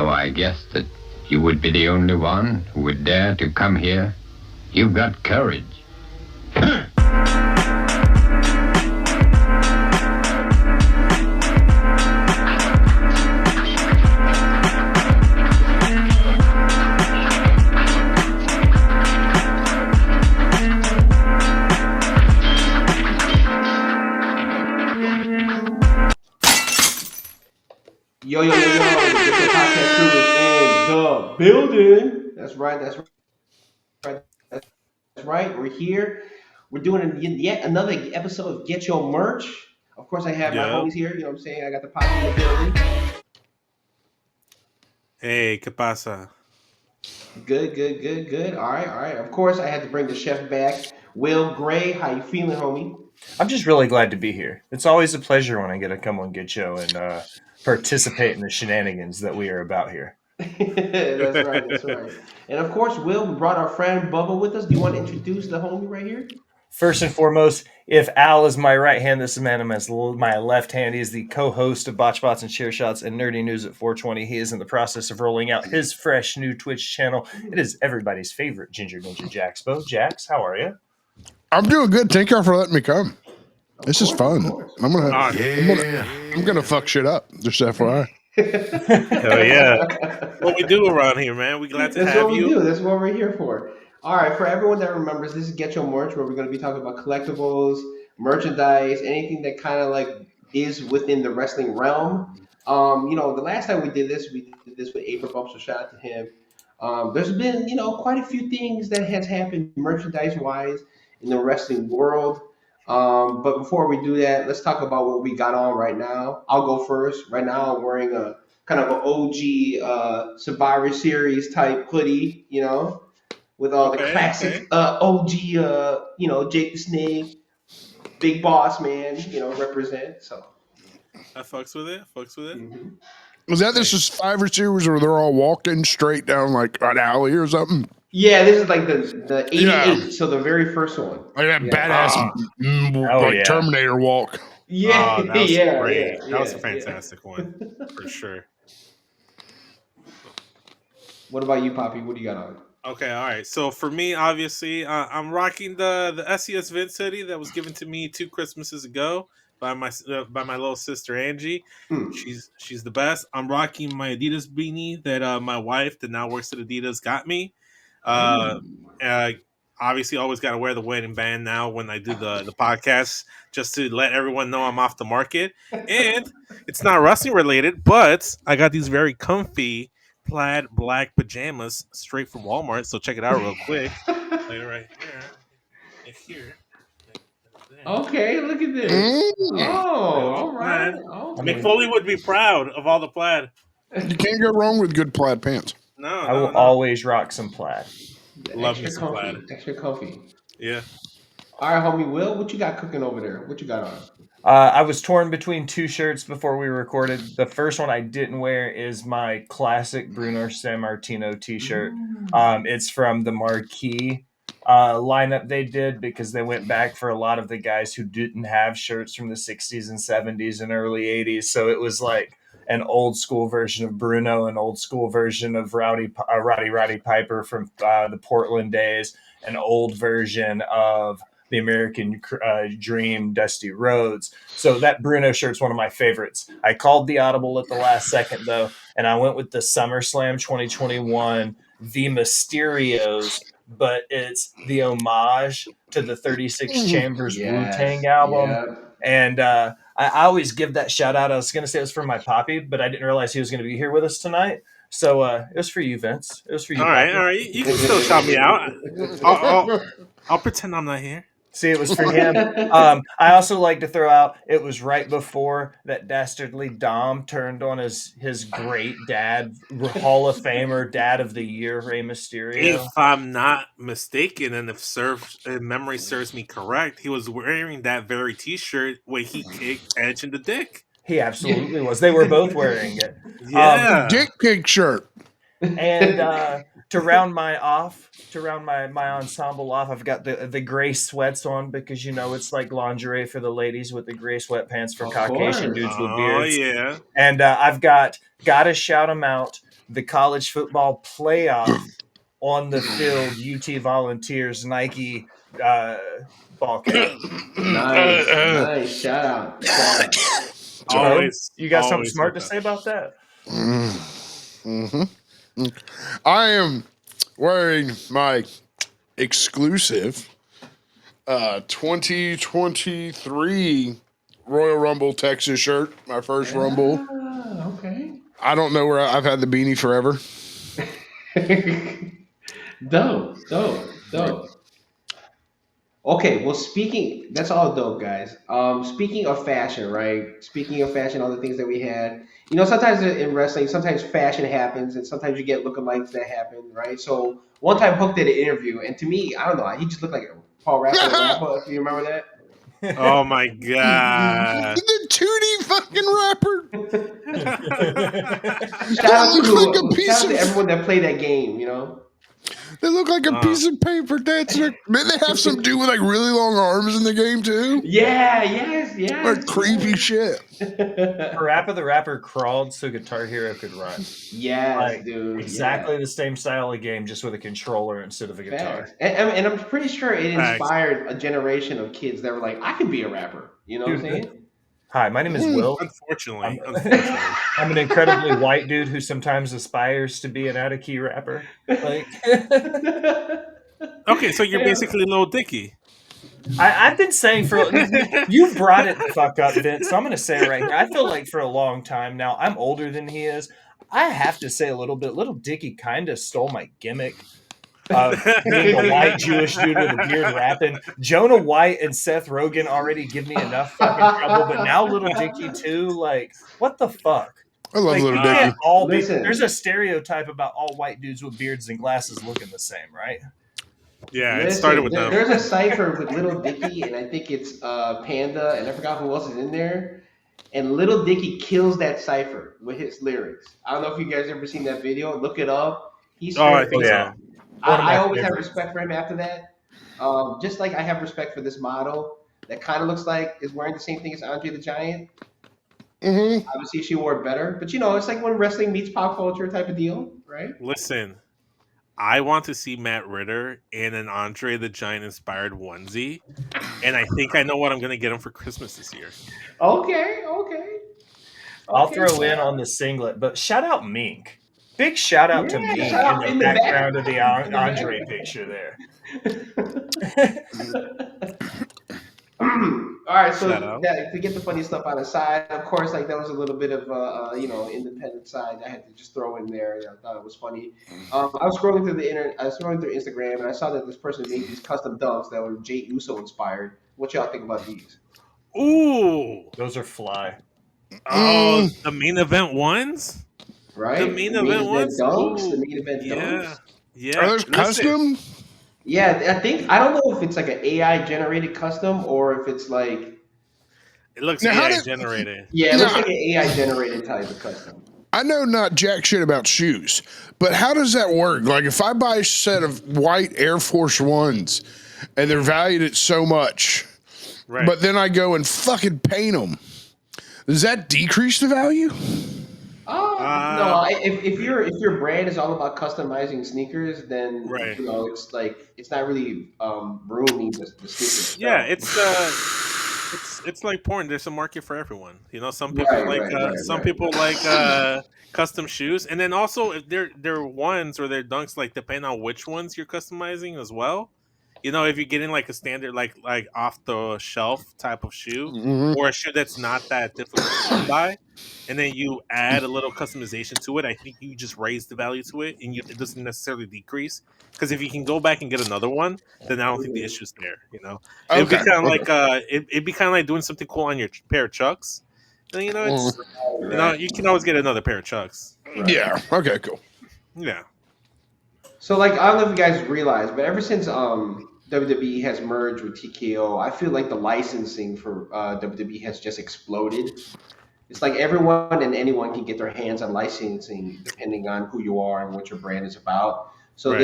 So I guessed that you would be the only one who would dare to come here. You've got courage. Yo, the Getcho podcast crew is in the building. That's right. We're here. We're doing yet another episode of Getcho merch. Of course, I have my homies here. You know what I'm saying? I got the posse in the building. Hey, ¿qué pasa? Good. All right. Of course, I had to bring the chef back. Will Gray, how you feeling, homie? I'm just really glad to be here. It's always a pleasure when I get to come on Getcho and participate in the shenanigans that we are about here. That's right. And of course, Will, we brought our friend Bubba with us. Do you want to introduce the homie right here? First and foremost, if Al is my right hand, this man is my left hand. He is the co-host of Botched and Chairshots and Nerdy News at 420. He is in the process of rolling out his fresh new Twitch channel. It is everybody's favorite Ginger Ninja Jaxpo. Jax, how are you? I'm doing good. Thank you for letting me come. This is fun. I'm gonna fuck shit up. Just FYI. Hell yeah! What we do around here, man? We glad to have you. That's what we're here for. All right, for everyone that remembers, this is Getcho merch, where we're going to be talking about collectibles, merchandise, anything that kind of like is within the wrestling realm. The last time we did this with April Bump, so shout out to him. There's been, quite a few things that has happened merchandise-wise in the wrestling world. But before we do that, let's talk about what we got on right now. I'll go first. Right now, I'm wearing a kind of an OG Survivor Series type hoodie, with all the classic OG, Jake the Snake, Big Boss Man, represent. So I fucks with it. Mm-hmm. Was that this is Survivor Series where they're all walking straight down like an alley or something? Yeah, this is like the 88, so the very first one. Like that badass Terminator walk. Yeah, that was great. That was a fantastic one, for sure. What about you, Poppy? What do you got on? Okay, all right. So for me, obviously, I'm rocking the SES Vince hoodie that was given to me 2 Christmases ago by my little sister Angie. She's the best. I'm rocking my Adidas beanie that my wife that now works at Adidas got me. Obviously, always got to wear the wedding band now when I do the podcast, just to let everyone know I'm off the market. And it's not wrestling related, but I got these very comfy plaid black pajamas straight from Walmart. So check it out real quick. Right here. Okay, look at this. All right. McFoley would be proud of all the plaid. You can't go wrong with good plaid pants. I will always rock some plaid. Love me some plaid. Extra comfy. Yeah. All right, homie Will, what you got cooking over there? What you got on? I was torn between 2 shirts before we recorded. The first one I didn't wear is my classic Bruno Sammartino t-shirt. It's from the Marquee lineup they did, because they went back for a lot of the guys who didn't have shirts from the 60s and 70s and early 80s. So it was like an old school version of Bruno, an old school version of Roddy Piper from the Portland days, an old version of the American Dream, Dusty Rhodes. So that Bruno shirt's one of my favorites. I called the audible at the last second, though, and I went with the SummerSlam 2021 The Mysterios, but it's the homage to the 36 Chambers Wu-Tang album. Yeah. And I always give that shout out. I was going to say it was for my poppy, but I didn't realize he was going to be here with us tonight. So it was for you, Vince. It was for you. All right. You can still shout me out. I'll pretend I'm not here. See, it was for him. I also like to throw out, it was right before that dastardly Dom turned on his great dad, Hall of Famer, Dad of the Year, Rey Mysterio. If I'm not mistaken, and if memory serves me correct, he was wearing that very T-shirt when he kicked Edge in the dick. He absolutely was. They were both wearing it. Yeah. Dick kick shirt. And to round my ensemble off, I've got the gray sweats on because it's like lingerie for the ladies with the gray sweatpants for Of Caucasian course. dudes with Oh beards. yeah. And I've gotta shout them out. The college football playoff on the field, UT Volunteers Nike ball cap. Nice. Shout out. Always, You got something always smart with to that. say about that? I am wearing my exclusive 2023 Royal Rumble Texas shirt. My first Rumble. Okay. I don't know where I've had the beanie forever. Dope. Okay, well, that's all dope, guys. Speaking of fashion, right? Speaking of fashion, all the things that we had, sometimes in wrestling, sometimes fashion happens, and sometimes you get lookalikes that happen, right? So one time Hook did an interview, and to me, I don't know, he just looked like a Paul Rapper, if you remember that. Oh my god. The 2D fucking rapper. Shout looks like a piece out to of- everyone that played that game, They look like a piece of paper dancing. Did they have some dude with like really long arms in the game too? Yeah, yes. Like creepy shit. Parappa the Rapper crawled so Guitar Hero could run. Yes, dude. Exactly the same style of game, just with a controller instead of a guitar. Facts. And I'm pretty sure it inspired a generation of kids that were like, I could be a rapper. You know what I'm saying? Hi, my name is Will. Unfortunately. I'm an incredibly white dude who sometimes aspires to be an out-of-key rapper. Like, Okay, so you're basically Lil Dicky. I've been saying you brought it the fuck up, Vince. So I'm going to say it right here. I feel like for a long time now, I'm older than he is. I have to say a little bit. Little Dicky kind of stole my gimmick of being a white Jewish dude with a beard rapping. Jonah White and Seth Rogen already give me enough fucking trouble, but now Little Dicky too. Like, what the fuck? I love Like, Little we Dicky. can't all be. Listen. There's a stereotype about all white dudes with beards and glasses looking the same, right? Yeah, it started with them. There's a cipher with Little Dicky, and I think it's Panda, and I forgot who else is in there. And Little Dicky kills that cipher with his lyrics. I don't know if you guys ever seen that video. Look it up. He's I think so. I always have respect for him after that. Just like I have respect for this model that kind of looks like is wearing the same thing as Andre the Giant. Mm-hmm. Obviously, she wore it better. But, it's like when wrestling meets pop culture type of deal, right? Listen, I want to see Matt Ritter in an Andre the Giant inspired onesie, and I think I know what I'm going to get him for Christmas this year. Okay. I'll throw in on the singlet, but shout out Mink. Big shout out to Mink in the background of the Andre picture there. All right, so to get the funny stuff on the side, of course, like that was a little bit of independent side I had to just throw in there. I thought it was funny. I was scrolling through the internet, I was scrolling through Instagram, and I saw that this person made these custom dunks that were Jey Uso inspired. What y'all think about these? Ooh, those are fly. Oh, the main event ones, right? The main event ones, dunks. The main event dunks. Yeah. Are those custom? Yeah, I don't know if it's like an AI generated custom or if it's like. It looks AI generated. Yeah, it looks like an AI generated type of custom. I know not jack shit about shoes, but how does that work? Like if I buy a set of white Air Force Ones and they're valued at so much, right? But then I go and fucking paint them, does that decrease the value? No. If your brand is all about customizing sneakers, then it's like it's not really ruining the sneakers. Yeah, it's like porn. There's a market for everyone. Some people people like custom shoes, and then also if they're ones or they're dunks, like depending on which ones you're customizing as well. If you're getting like a standard like off the shelf type of shoe, or a shoe that's not that difficult to come by, and then you add a little customization to it, I think you just raise the value to it, and it doesn't necessarily decrease. Because if you can go back and get another one, then I don't think the issue's there. It'd be kind of like it'd be kind of like doing something cool on your pair of Chucks. And, it's you can always get another pair of Chucks. Right? Yeah. Okay. Cool. Yeah. So I don't know if you guys realize, but ever since WWE has merged with TKO, I feel like the licensing for WWE has just exploded. It's like everyone and anyone can get their hands on licensing depending on who you are and what your brand is about. So Right.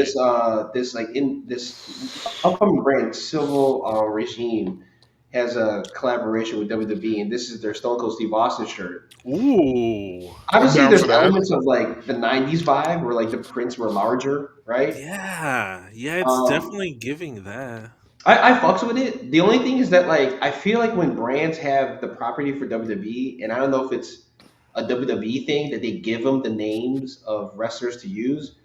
this like in this upcoming brand Civil Regime has a collaboration with WWE, and this is their Stone Cold Steve Austin shirt. Ooh. I'm Obviously, down for there's that. elements of like the '90s vibe, where like the prints were larger, right? Yeah. Yeah, it's Um, definitely giving that. I fucks with it. The only thing is that like I feel like when brands have the property for WWE, and I don't know if it's a WWE thing that they give them the names of wrestlers to use,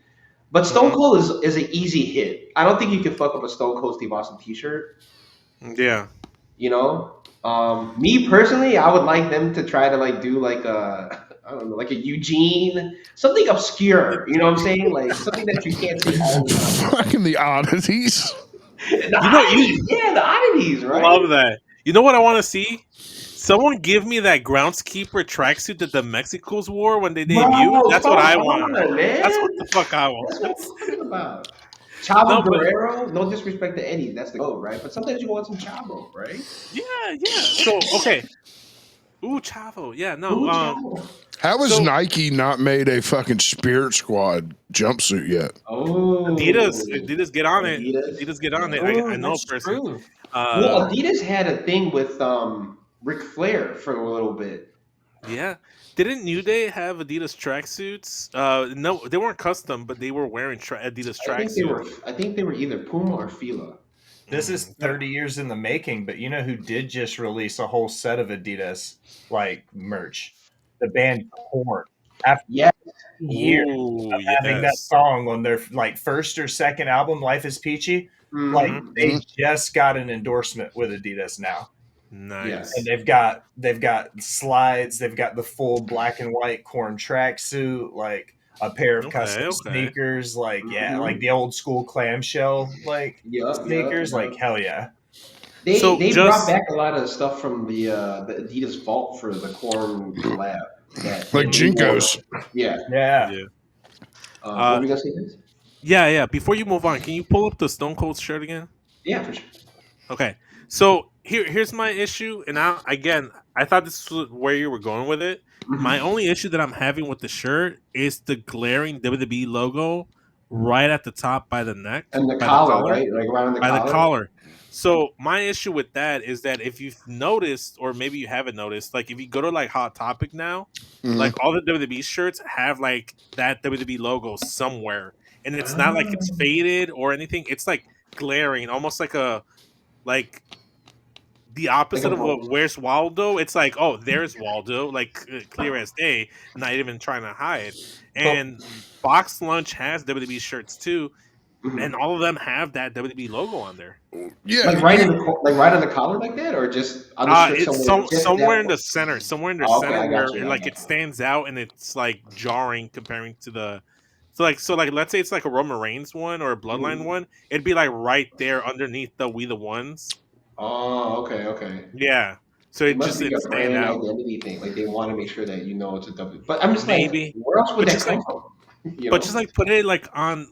but Stone Hmm. Cold is an easy hit. I don't think you can fuck up a Stone Cold Steve Austin T-shirt. Yeah. You know, me personally, I would like them to try to like do like a I don't know, like a Eugene, something obscure. You know what I'm saying? Like something that you can't see all the time. Fucking the oddities. The You know, you oddities, yeah, the oddities, right? love that. You know what I want to see? Someone give me that groundskeeper tracksuit that the Mexicos wore when they debuted. Bro, That's what come I want. on, That's man. what the fuck I want. That's what I'm talking about. Chavo No, but Guerrero, no disrespect to Eddie, that's the goat, right? But sometimes you want some Chavo, right? yeah, yeah. So okay. Ooh, Chavo. Yeah, no. Ooh, Chavo. How has So Nike not made a fucking Spirit Squad jumpsuit yet? Oh, Adidas, get on it. Adidas. Adidas, get on it. Yeah. I Oh, know a that's person. true. Well, Um, Adidas had a thing with Ric Flair for a little bit. yeah. Didn't New Day have Adidas tracksuits? No, they weren't custom, but they were wearing Adidas tracksuits. I think they were either Puma or Fila. This is Mm, 30 years in the making, but you know who did just release a whole set of Adidas like merch? The band Korn. After Yeah. years ooh, of having that yes. song on their like first or second album, Life is Peachy, like Hmm. Mm-hmm. they just got an endorsement with Adidas now. And Nice. Yes. they've got slides, they've got the full black and white Corn tracksuit, like a pair of custom Okay, okay. sneakers, like yeah, like Mm-hmm. the old school clamshell like Yup, yup, sneakers, like yup. hell yeah. So They brought just back a lot of the stuff from the Adidas vault for the Corn collab that Like they wore. Jinkos. Yeah. Yeah. yeah. What were Uh we gonna say this? yeah, yeah. Before you move on, can you pull up the Stone Cold shirt again? Yeah, for sure. Okay. So here's my issue, and I thought this was where you were going with it. My Mm-hmm. only issue that I'm having with the shirt is the glaring WWE logo right at the top by the neck, And the by the collar, collar, right? Like around the by the collar. collar. So my issue with that is that if you've noticed, or maybe you haven't noticed, like if you go to like Hot Topic now, Mhm. like all the WWE shirts have like that WWE logo somewhere, and it's not like it's Ah. faded or anything. It's like glaring, almost like the Like opposite a of what Where's Waldo. It's like, oh, there's Waldo, like clear as day, not even trying to hide. But And Box Lunch has WWE shirts too, and mhm. all of them have that WWE logo on there. Yeah, Like right in the like right on the collar like that, or just on the shirt It's somewhere, just somewhere in that. the center, somewhere in the Oh, okay, center I where got you. I like got it you. stands out and it's like jarring comparing to the. So like let's say it's like a Roman Reigns one or a Bloodline Mhm. one, it'd be like right there underneath the We the Ones. Oh, okay, okay. Yeah, so It must be it a stand brand out. identity thing. Like they want to make sure that you know it's a W. But I'm just like, Maybe, where else would but that just come like from? You but just know? like put it like on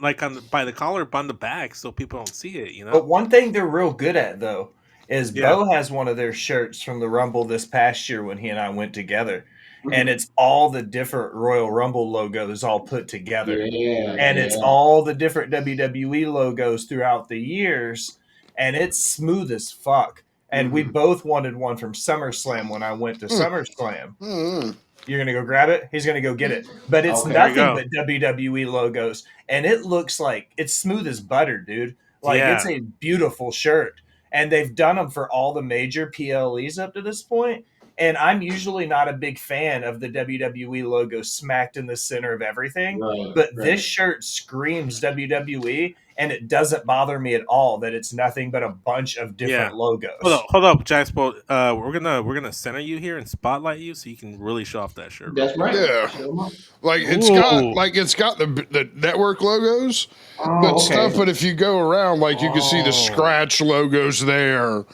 by the collar, on the back, so people don't see it. You But know? one thing they're real good at though is Yeah. Bo has one of their shirts from the Rumble this past year when he and I went together. And Mhm. it's all the different Royal Rumble logos all put together. Yeah, And it's yeah. all the different WWE logos throughout the years. And it's smooth as fuck. And we Mhm. both wanted one from SummerSlam when I went to Mm. SummerSlam. Mm. You're gonna go grab it. He's gonna go get it. But it's Okay. There you nothing go. but WWE logos, and it looks like it's smooth as butter, dude. Like it's Yeah. a beautiful shirt, and they've done them for all the major PLEs up to this point. And I'm usually not a big fan of the WWE logo smacked in the center of everything, Right, but this right. shirt screams WWE, and it doesn't bother me at all that it's nothing but a bunch of Yeah. different logos. Hold up, Jackspo. We're gonna center you here and spotlight you so you can really show off that shirt real That's quick. right. Yeah. Show 'em up. Like Ooh. it's got the network logos, but Oh, stuff. okay. But if you go around, like you can see the Oh, scratch logos there,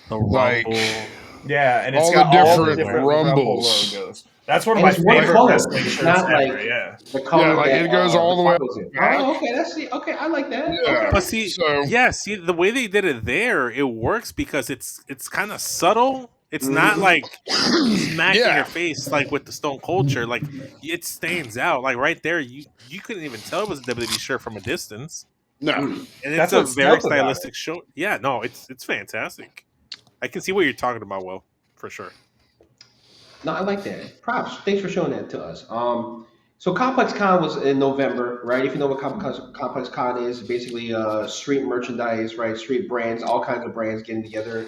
the like Rumble Yeah, and it's all the got all the different everywhere. different Rumble rumbles. logos. That's one of And my it's one favorite Like color. wrestling It's shirts not ever. like Yeah. the yeah, color like that it goes all the the way cargo's in. back. Oh, okay. That's the okay. I like that. Yeah. But Okay. see, So yeah, see the way they did it there, it works because it's kind of subtle It's not like smack in Yeah. your face like with the Stone Cold shirt. Like it stands out. Like right there, you couldn't even tell it was a WWE shirt from a distance. No. Mm. And it's That's a what's very dope about it. stylistic show. Yeah, no, it's fantastic. I can see what you're talking about, Will, for sure. No, I like that. Props. Thanks for showing that to us. So Complex Con was in November, right? If you know what Complex Con is, basically street merchandise, right? Street brands, all kinds of brands getting together,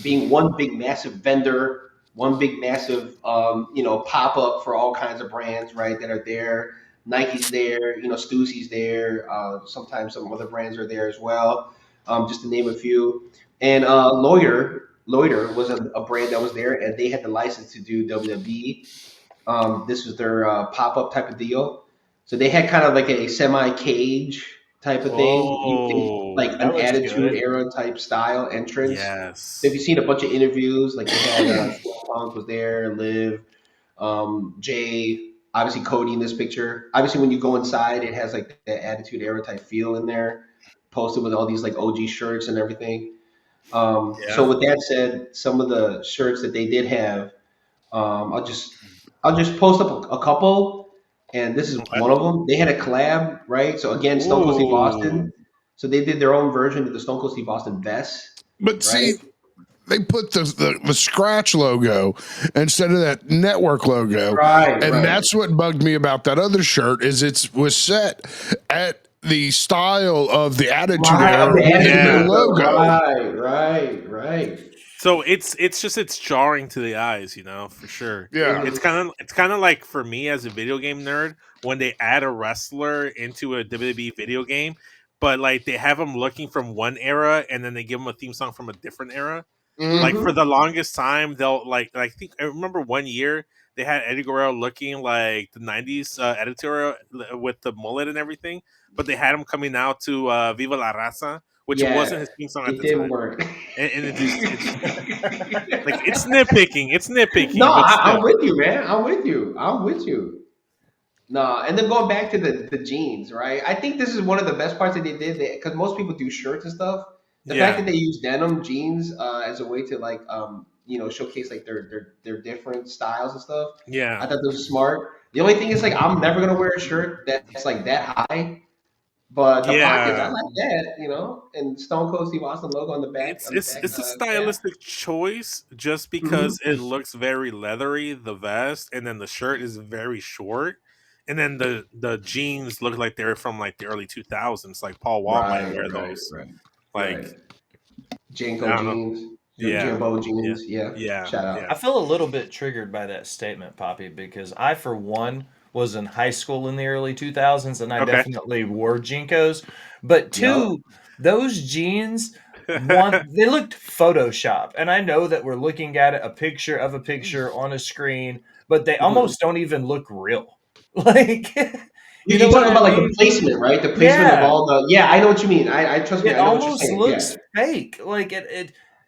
being one big massive vendor, one big massive pop up for all kinds of brands, right? That are there. Nike's there, Stuzzi's there. Sometimes some other brands are there as well, just to name a few. And Loiter was a brand that was there, and they had the license to do WWE. This was their pop up type of deal. So they had kind of like a semi cage type of thing. You think Oh, like That an looks Attitude good. Era type style entrance. So if yes. you've seen a bunch of interviews, like they had CM Punk was there, Liv, Jay, obviously Cody in this picture. Obviously, when you go inside, it has like that Attitude Era type feel in there, posted with all these like OG shirts and everything. So Yeah. with that said, some of the shirts that they did have, I'll just post up a couple, and this is Okay. one of them. They had a collab, right? So again, Stone Cold Steve Ooh. Austin. So they did their own version of the Stone Cold Steve Austin vest, But right? see, they put the scratch logo instead of that network logo, Right, and right, that's what bugged me about that other shirt. Is it was set at the style of the Attitude right. Of Era the with the Yeah. attitude, new logo. right. So it's jarring to the eyes, for sure. Yeah. It's kind of like for me as a video game nerd when they add a wrestler into a WWE video game, but like they have them looking from one era and then they give them a theme song from a different era. Mhm. Like for Mm-hmm. the longest time, they'll I think I remember one year they had Eddie Guerrero looking like the '90s editorial with the mullet and everything, but they had him coming out to "Viva la Raza," which wasn't Yeah, his theme song at it the didn't time, work. and it's like it's nitpicking. It's No, nitpicking, but I'm still. with you, man. I'm with you. No, and then going back to the jeans, right? I think this is one of the best parts that they did because most people do shirts and stuff. The fact Yeah. that they use denim jeans as a way to like showcase like their different styles and stuff. I Yeah. thought this was smart. The only thing is like I'm never gonna wear a shirt that's like that high, but the pockets I Yeah. like that, and Stone Cold Steve Austin logo on the back It's on the it's back it's a cap. stylistic choice just Hmm. because it looks very leathery, the vest, and then the shirt is very short. And then the jeans look like they're from like the early 2000s. Like Paul Wall might Right, wear right, those. right, Like, right. I Janko don't know. jeans, Yeah. Jimbo Yeah. jeans. Yeah, Yeah. shout out. Yeah. I feel a little bit triggered by that statement, Poppy, because I, for one, was in high school in the early 2000s and I Okay. definitely wore Jinkos. But Yup. two, those jeans, one, they looked Photoshop. And I know that we're looking at it, a picture of a picture on a screen, but they Mhm. almost don't even look real. Like, You, you know you what talk I about like the mean? placement, right? The placement of Yeah. all the. Yeah, I know what you mean. I trust me. It I know what you're almost saying. Yeah. looks fake. Like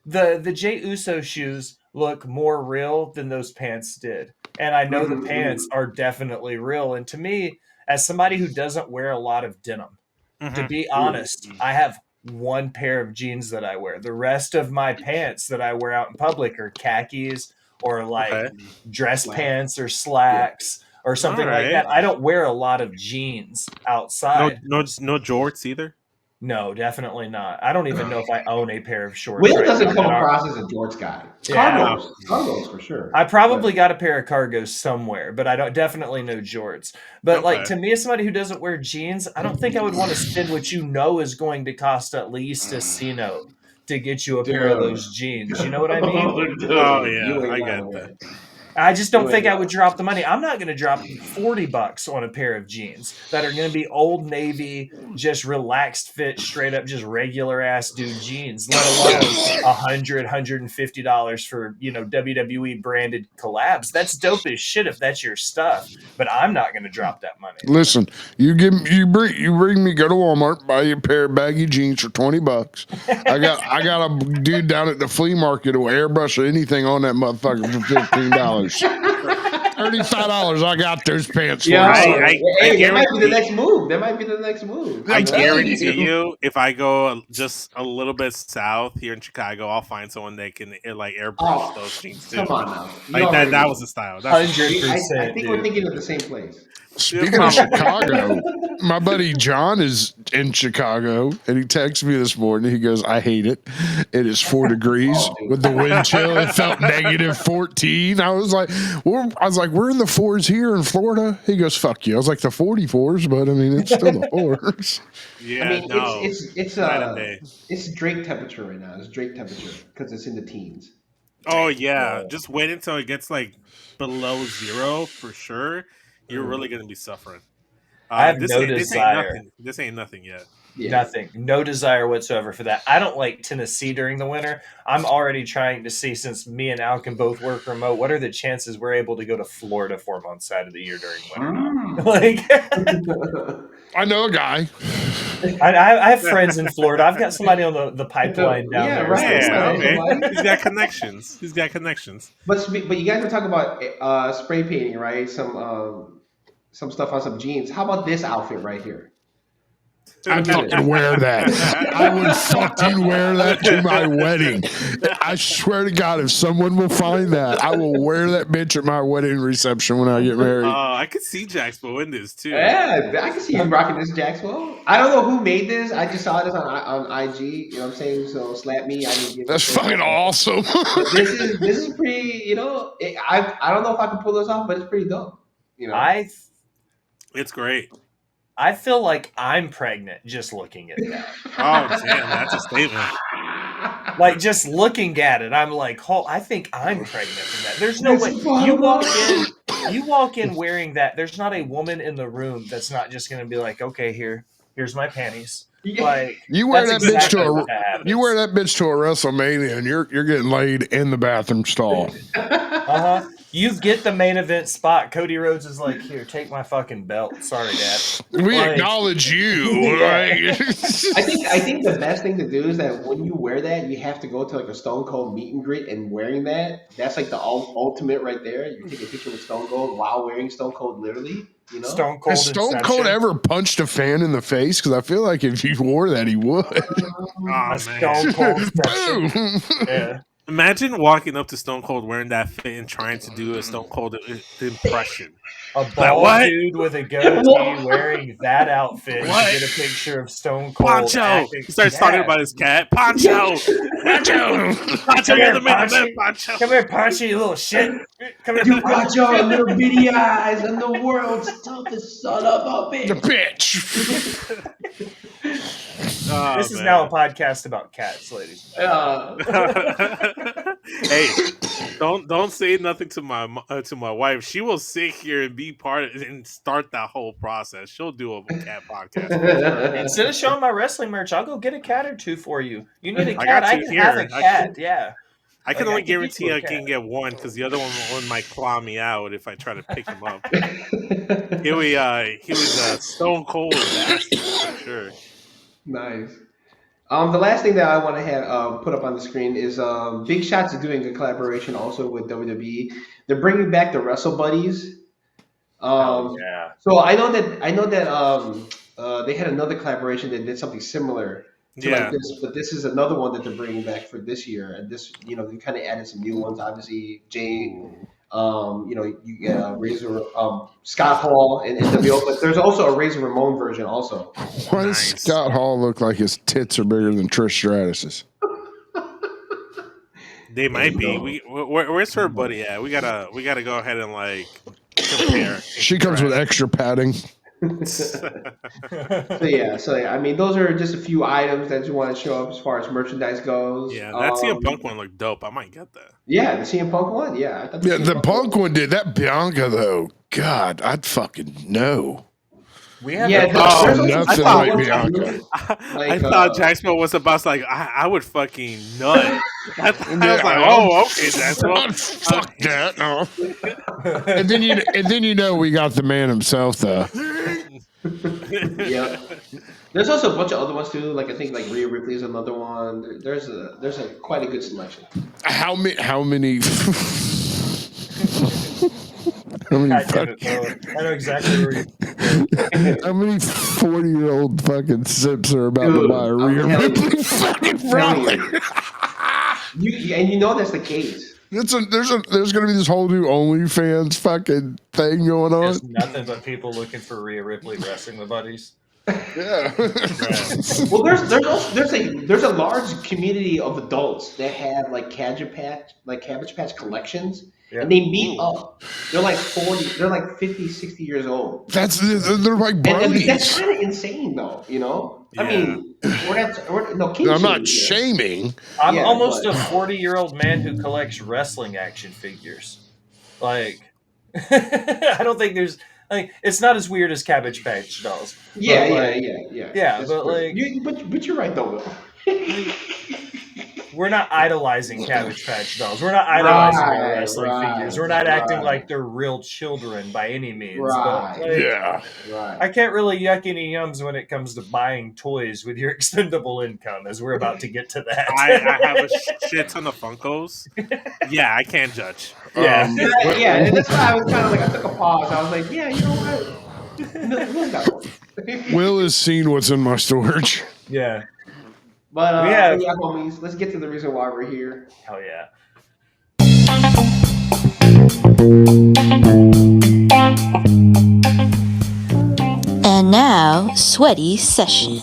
the Jey Uso shoes look more real than those pants did. And I know the Hmm. pants are definitely real. And to me, as somebody who doesn't wear a lot of denim, to Hmm. be Hmm. honest, I have one pair of jeans that I wear. The rest of my pants that I wear out in public are khakis or like Okay. dress Slack. pants or Yeah. slacks or All something like right. that. I don't wear a lot of jeans No, outside. no jorts either. No, definitely not. I don't even know if I own a pair of shorts Will right doesn't now come that are. across as a jorts guy. Yeah, Wow. Cargos for sure. I probably But got a pair of cargos somewhere, but I don't definitely know jorts. But like Okay. to me, as somebody who doesn't wear jeans, I don't think I would want to spend what you know is going to cost at least a C note to get you a pair of dude, those jeans. You know what I mean? Oh dude, yeah, you ain't I get lying, that. man. I just don't You ain't think I would lying. drop the money. I'm not going to drop $40 on a pair of jeans that are going to be Old Navy, just relaxed fit, straight up, just regular ass dude jeans, let alone $150 for, WWE branded collabs. That's dope as shit if that's your stuff, but I'm not going to drop that money. Listen, you bring me go to Walmart, buy you a pair of baggy jeans for $20. I got a dude down at the flea market who will airbrush anything on that motherfucker for $15. $35. I got those pants for Yo, you, son. I hey, that might be the guarantee. next move. move. That might be the next move. I I'm telling guarantee you. you, if I go just a little bit south here in Chicago, I'll find someone that can like airbrush those Oh, jeans too. come on now. You Like that. already That was know. the style. That's the style. I 100%, think we're dude. thinking of the same place. Yeah, Speaking of probably. Chicago, my buddy John is in Chicago, and he texted me this morning. He goes, "I hate it. It is 4 degrees Oh, dude. with the wind chill. It felt negative 14." I was like, "We're in the 4s here in Florida." He goes, "Fuck you." I was like, "The 44s, but I mean, it's still the 4s." Yeah, I mean, no. it's Night and day. it's Drake temperature right now. It's Drake temperature because it's in the teens. Oh yeah, Yeah. just wait until it gets like below 0 for sure. You're really gonna be suffering. I have This no ain't desire. nothing. This ain't nothing yet. Yeah. Nothing. No desire whatsoever for that. I don't like Tennessee during the winter. I'm already trying to see, since me and Al can both work remote, what are the chances we're able to go to Florida 4 months out of the year during winter? Like, I know a guy. I have friends in Florida. I've got somebody on the pipeline down Yeah, there. right. So- Yeah, Right. okay. Somebody. He's got connections. He's got connections. But you guys were talking about spray painting, right? Some stuff on some jeans. How about this outfit right here? I'd fucking wear that. I would fucking wear that to my wedding. I swear to God, if someone will find that, I will wear that bitch at my wedding reception when I get married. I could see Jacksbo in this too. Yeah, I can see you rocking this Jackswell. I don't know who made this. I just saw this on IG. You know what I'm saying? So slap me. I didn't give. That's a shit. fucking awesome. This is pretty. You know, I don't know if I can pull this off, but it's pretty dope. You know. It's great. I feel like I'm pregnant just looking at that. Oh damn, that's a statement. Like, just looking at it, I'm like, oh, I think I'm pregnant from that. There's no way. You walk in wearing that. There's not a woman in the room that's not just going to be like, okay, here's my panties. Like, You wear that that's bitch exactly to what happens. you wear that bitch to a WrestleMania, and you're getting laid in the bathroom stall. Uh-huh. You get the main event spot. Cody Rhodes is like, here, take my fucking belt. Sorry, Dad. We Like- acknowledge you. Yeah. Right? I think the best thing to do is that when you wear that, you have to go to like a Stone Cold meet and greet, and wearing that, that's like the ultimate right there. You take a picture with Stone Cold while wearing Stone Cold, literally. You know, Stone Cold Has Stone Inception. Cold ever punched a fan in the face? Because I feel like if he wore that, he would. Oh A man. Stone Cold Inception. Boom. Yeah. Imagine walking up to Stone Cold wearing that fit and trying to do a Stone Cold impression. A Like, bald what? dude with a goatee wearing that outfit. What? You get a picture of Stone Cold. Poncho. acting- He starts Yeah. talking about his cat. Poncho. Poncho. Poncho, Come you're here, the main Poncho. event, Poncho. Come here, Poncho, you little shit. Come you here. got your little bitty eyes and the world's toughest son of a The bitch. bitch. Oh, This is man. now a podcast about cats, ladies. Hey, don't say nothing to my wife. She will sit here and be part of and start that whole process. She'll do a cat podcast. Instead of showing my wrestling merch, I'll go get a cat or two for you. You need a I cat? got I you can here. have a cat. Yeah. I can Like, only I can get guarantee you a I can cat. get one because the other one might claw me out if I try to pick him up. He was stone cold bastard for sure. Nice. The last thing that I want to have put up on the screen is Big Shots is doing a collaboration also with WWE. They're bringing back the Wrestle Buddies. Yeah. So I know that they had another collaboration that did something similar to Yeah. like this, but this is another one that they're bringing back for this year. And this, you know, they kind of added some new ones. Obviously, Jay, you know, you get Razor, Scott Hall, and NWO, but there's also a Razor Ramon version also. Why does Nice. Scott Hall look like his tits are bigger than Trish Stratus's? They might you be. go. Where's her buddy at? We gotta go ahead and like compare. She comes with extra padding. So yeah, I mean, those are just a few items that you want to show up as far as merchandise goes. Yeah, that CM Punk one looked dope. I might get that. Yeah, the CM Punk one. Yeah, I thought Yeah, CM the Punk one did. That Bianca, though, God, I'd fucking know. We have Yeah, a- there's also nothing some like ones Bianca. too. Like, I thought Jacksonville was about like I would fucking nut. I was like, oh, okay, Jacksonville. Fuck that, no. and then you know we got the man himself, though. Yeah. There's also a bunch of other ones too. Like I think like Rhea Ripley is another one. There's a quite a good selection. How many? How many God damn it, bro. I know exactly where you. How many 40-year-old fucking sips are about to Dude, buy a I'm Rhea telling you. Ripley fucking Telling product? And you know that's the case. There's gonna be this whole new OnlyFans fucking thing going on. There's nothing but people looking for Rhea Ripley wrestling with buddies. Yeah. Well, there's a large community of adults that have like Cabbage Patch collections, Yeah. and they meet up. They're like 40, they're like 50, 60 years old. They're like And that's brodies. kind of insane, though. You know, I Yeah. mean, no king I'm not shaming shaming. I'm Yeah, almost but- a 40-year-old man who collects wrestling action figures. Like, I don't think there's like it's not as weird as Cabbage Patch dolls. here. But, like, Yeah. yeah, That's but, true. like- but you're right though, Will. we're not idolizing Cabbage Patch dolls. We're not idolizing Right, their wrestling right, figures. We're not acting right. like they're real children by any means. Right. But, like, Yeah. Right. I can't really yuck any yums when it comes to buying toys with your expendable income, as we're about to get to that. I have a shit ton of Funkos. Yeah, I can't judge. Yeah. Yeah, and that's why I was kind of like I took a pause. I was like, yeah, you know what? Will's got one. Will has seen what's in my storage. Yeah. But Yeah. yeah, homies, let's get to the reason why we're here. Hell yeah. And now, sweaty session.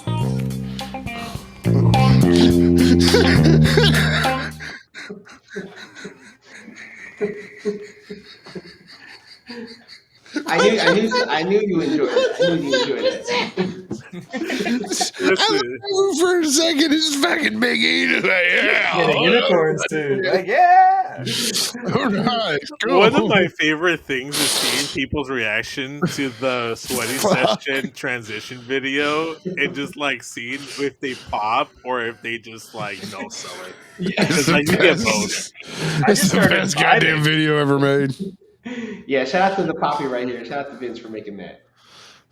I knew you enjoyed it. I knew you enjoyed it. Listen, For a second, it's fucking Big E. Like, Yeah, the yeah. unicorns too. Like, yeah. All right. Cool. one of my favorite things is seeing people's reaction to the sweaty session transition video and just like seeing if they pop or if they just like no sell it. It's It's like you get both. I It's just the started best goddamn vibing. video ever made. Yeah, shout out to the Poppy right here. Shout out to Vince for making that.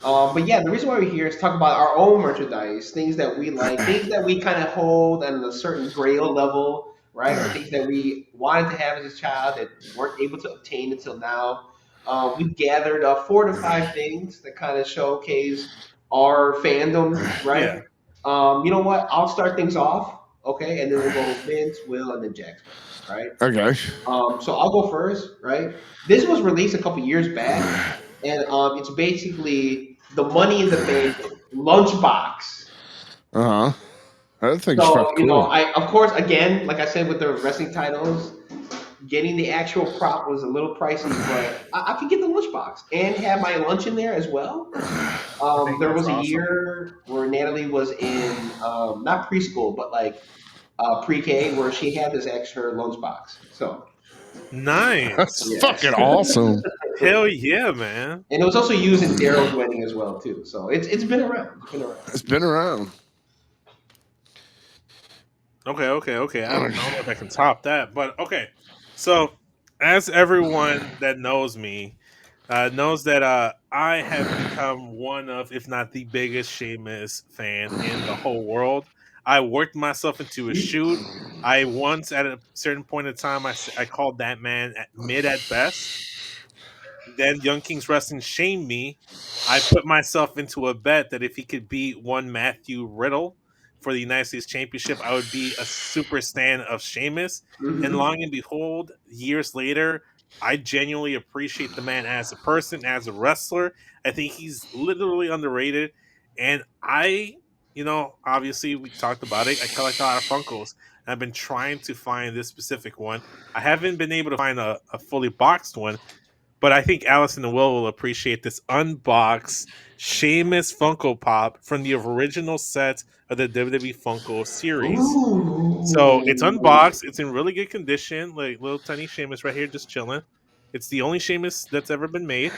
But yeah, the reason why we're here is to talk about our own merchandise, things that we like, things that we kind of hold at a certain grail level, right? Or things that we wanted to have as a child that weren't able to obtain until now. We've gathered 4 to 5 things that kind of showcase our fandom, right? You know what? I'll start things off, okay? And then we'll go Vince, Will, and then Jackson, right? Okay. So I'll go first, right? This was released a couple years back, and it's basically the Money in the Bank lunchbox. Uh huh. That thing's So fucking you know, cool. of course, again, like I said with the wrestling titles, getting the actual prop was a little pricey, but I could get the lunchbox and have my lunch in there as well. think There was that's a awesome. year where Natalie was in not preschool, but like pre-K, where she had this extra lunchbox. So. Nice. That's Yeah. fucking awesome. Hell yeah, man. And it was also used in Daryl's wedding as well too. So it's been around. It's been around. It's been around. Okay. I don't know if I can top that, but okay. So, as everyone that knows me knows that I have become one of, if not the biggest Sheamus fan in the whole world. I worked myself into a shoot. I once, at a certain point in time, I called that man mid at best. Then Young Kings Wrestling shamed me. I put myself into a bet that if he could beat one Matthew Riddle for the United States Championship, I would be a super stan of Sheamus. Mhm. And long and behold, years later, I genuinely appreciate the man as a person, as a wrestler. I think he's literally underrated. And obviously we talked about it. I collect a lot of Funkos. And I've been trying to find this specific one. I haven't been able to find a fully boxed one. But I think Allison and Will appreciate this unboxed Sheamus Funko Pop from the original set of the WWE Funko series. Ooh. So it's unboxed. It's in really good condition. Like little tiny Sheamus right here just chilling. It's the only Sheamus that's ever been made.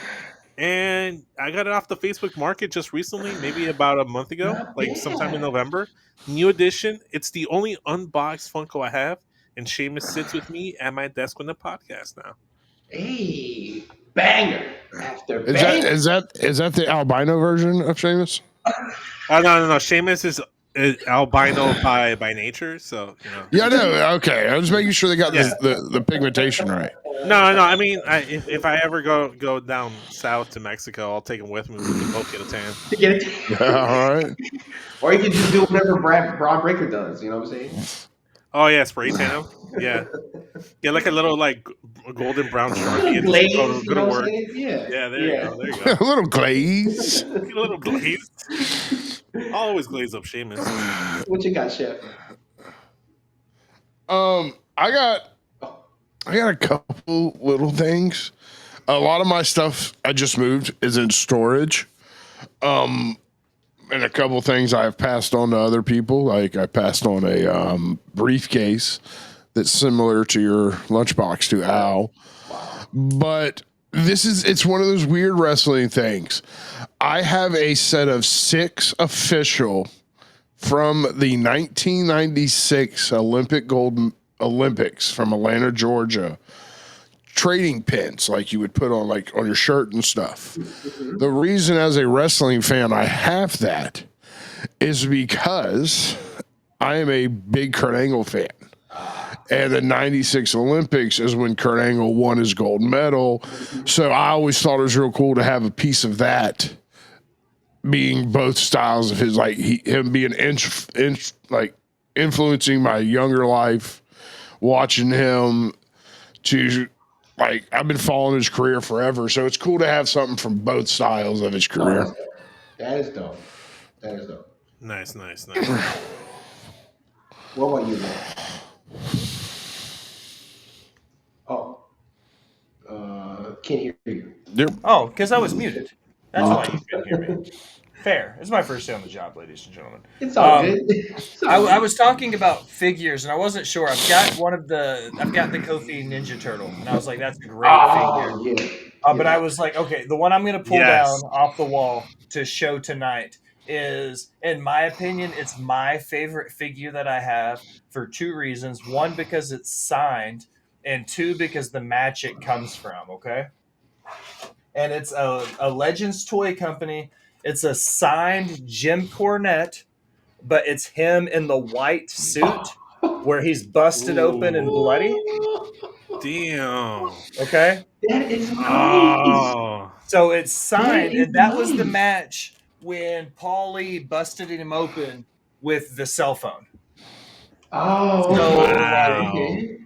And I got it off the Facebook market just recently, maybe about a month ago, like sometime in November. New edition. It's the only unboxed Funko I have. And Sheamus sits with me at my desk on the podcast now. Hey, banger after Is banger. that the albino version of Sheamus? No. Sheamus is albino by nature, so Yeah, no, okay. I was making sure they got Yeah. the pigmentation right. No. I mean, if I ever go down south to Mexico, I'll take him with me. We can both get a tan. To get it. All right. Or you can just do whatever Braun Breaker does. You know what I'm saying? Oh yeah, spray tan him. Yeah, get like a little golden brown A Sharpie little and just glaze. go You know to what I'm work. saying? Yeah. Yeah, there you Yeah. go. There you go. A little glaze. Get a little glazed. I'll always glaze up Seamus. What you got, Chef? I got a couple little things. A lot of my stuff I just moved is in storage. And a couple things I have passed on to other people. Like I passed on a briefcase that's similar to your lunchbox to Al. But it's one of those weird wrestling things. I have a set of 6 official from the 1996 Olympics from Atlanta, Georgia. Trading pins like you would put on on your shirt and stuff. The reason as a wrestling fan I have that is because I am a big Kurt Angle fan. And the 96 Olympics is when Kurt Angle won his gold medal. So I always thought it was real cool to have a piece of that being both styles of his, him being influencing my younger life, watching him to I've been following his career forever, so it's cool to have something from both styles of his career. That is dope. That is dope. Nice. What about you, man? Oh, can't hear you. Yep. Oh, because I was muted. That's why you couldn't hear me. Fair. It's my first day on the job, ladies and gentlemen. It's all good. It's all I good. was talking about figures, and I wasn't sure. I've got the Kofi Ninja Turtle, and I was like, that's a great figure. Yeah. But I was like, okay, the one I'm going to pull Yes. down off the wall to show tonight is, in my opinion, it's my favorite figure that I have for 2 reasons. 1, because it's signed, and 2, because the match it comes from, okay? And it's a Legends toy company. It's a signed Jim Cornette, but it's him in the white suit where he's busted open and bloody. Damn. Okay? That is nice. Oh. So it's signed, That is and that was the nice. match when Paulie busted him open with the cell phone. Oh, So, wow. okay.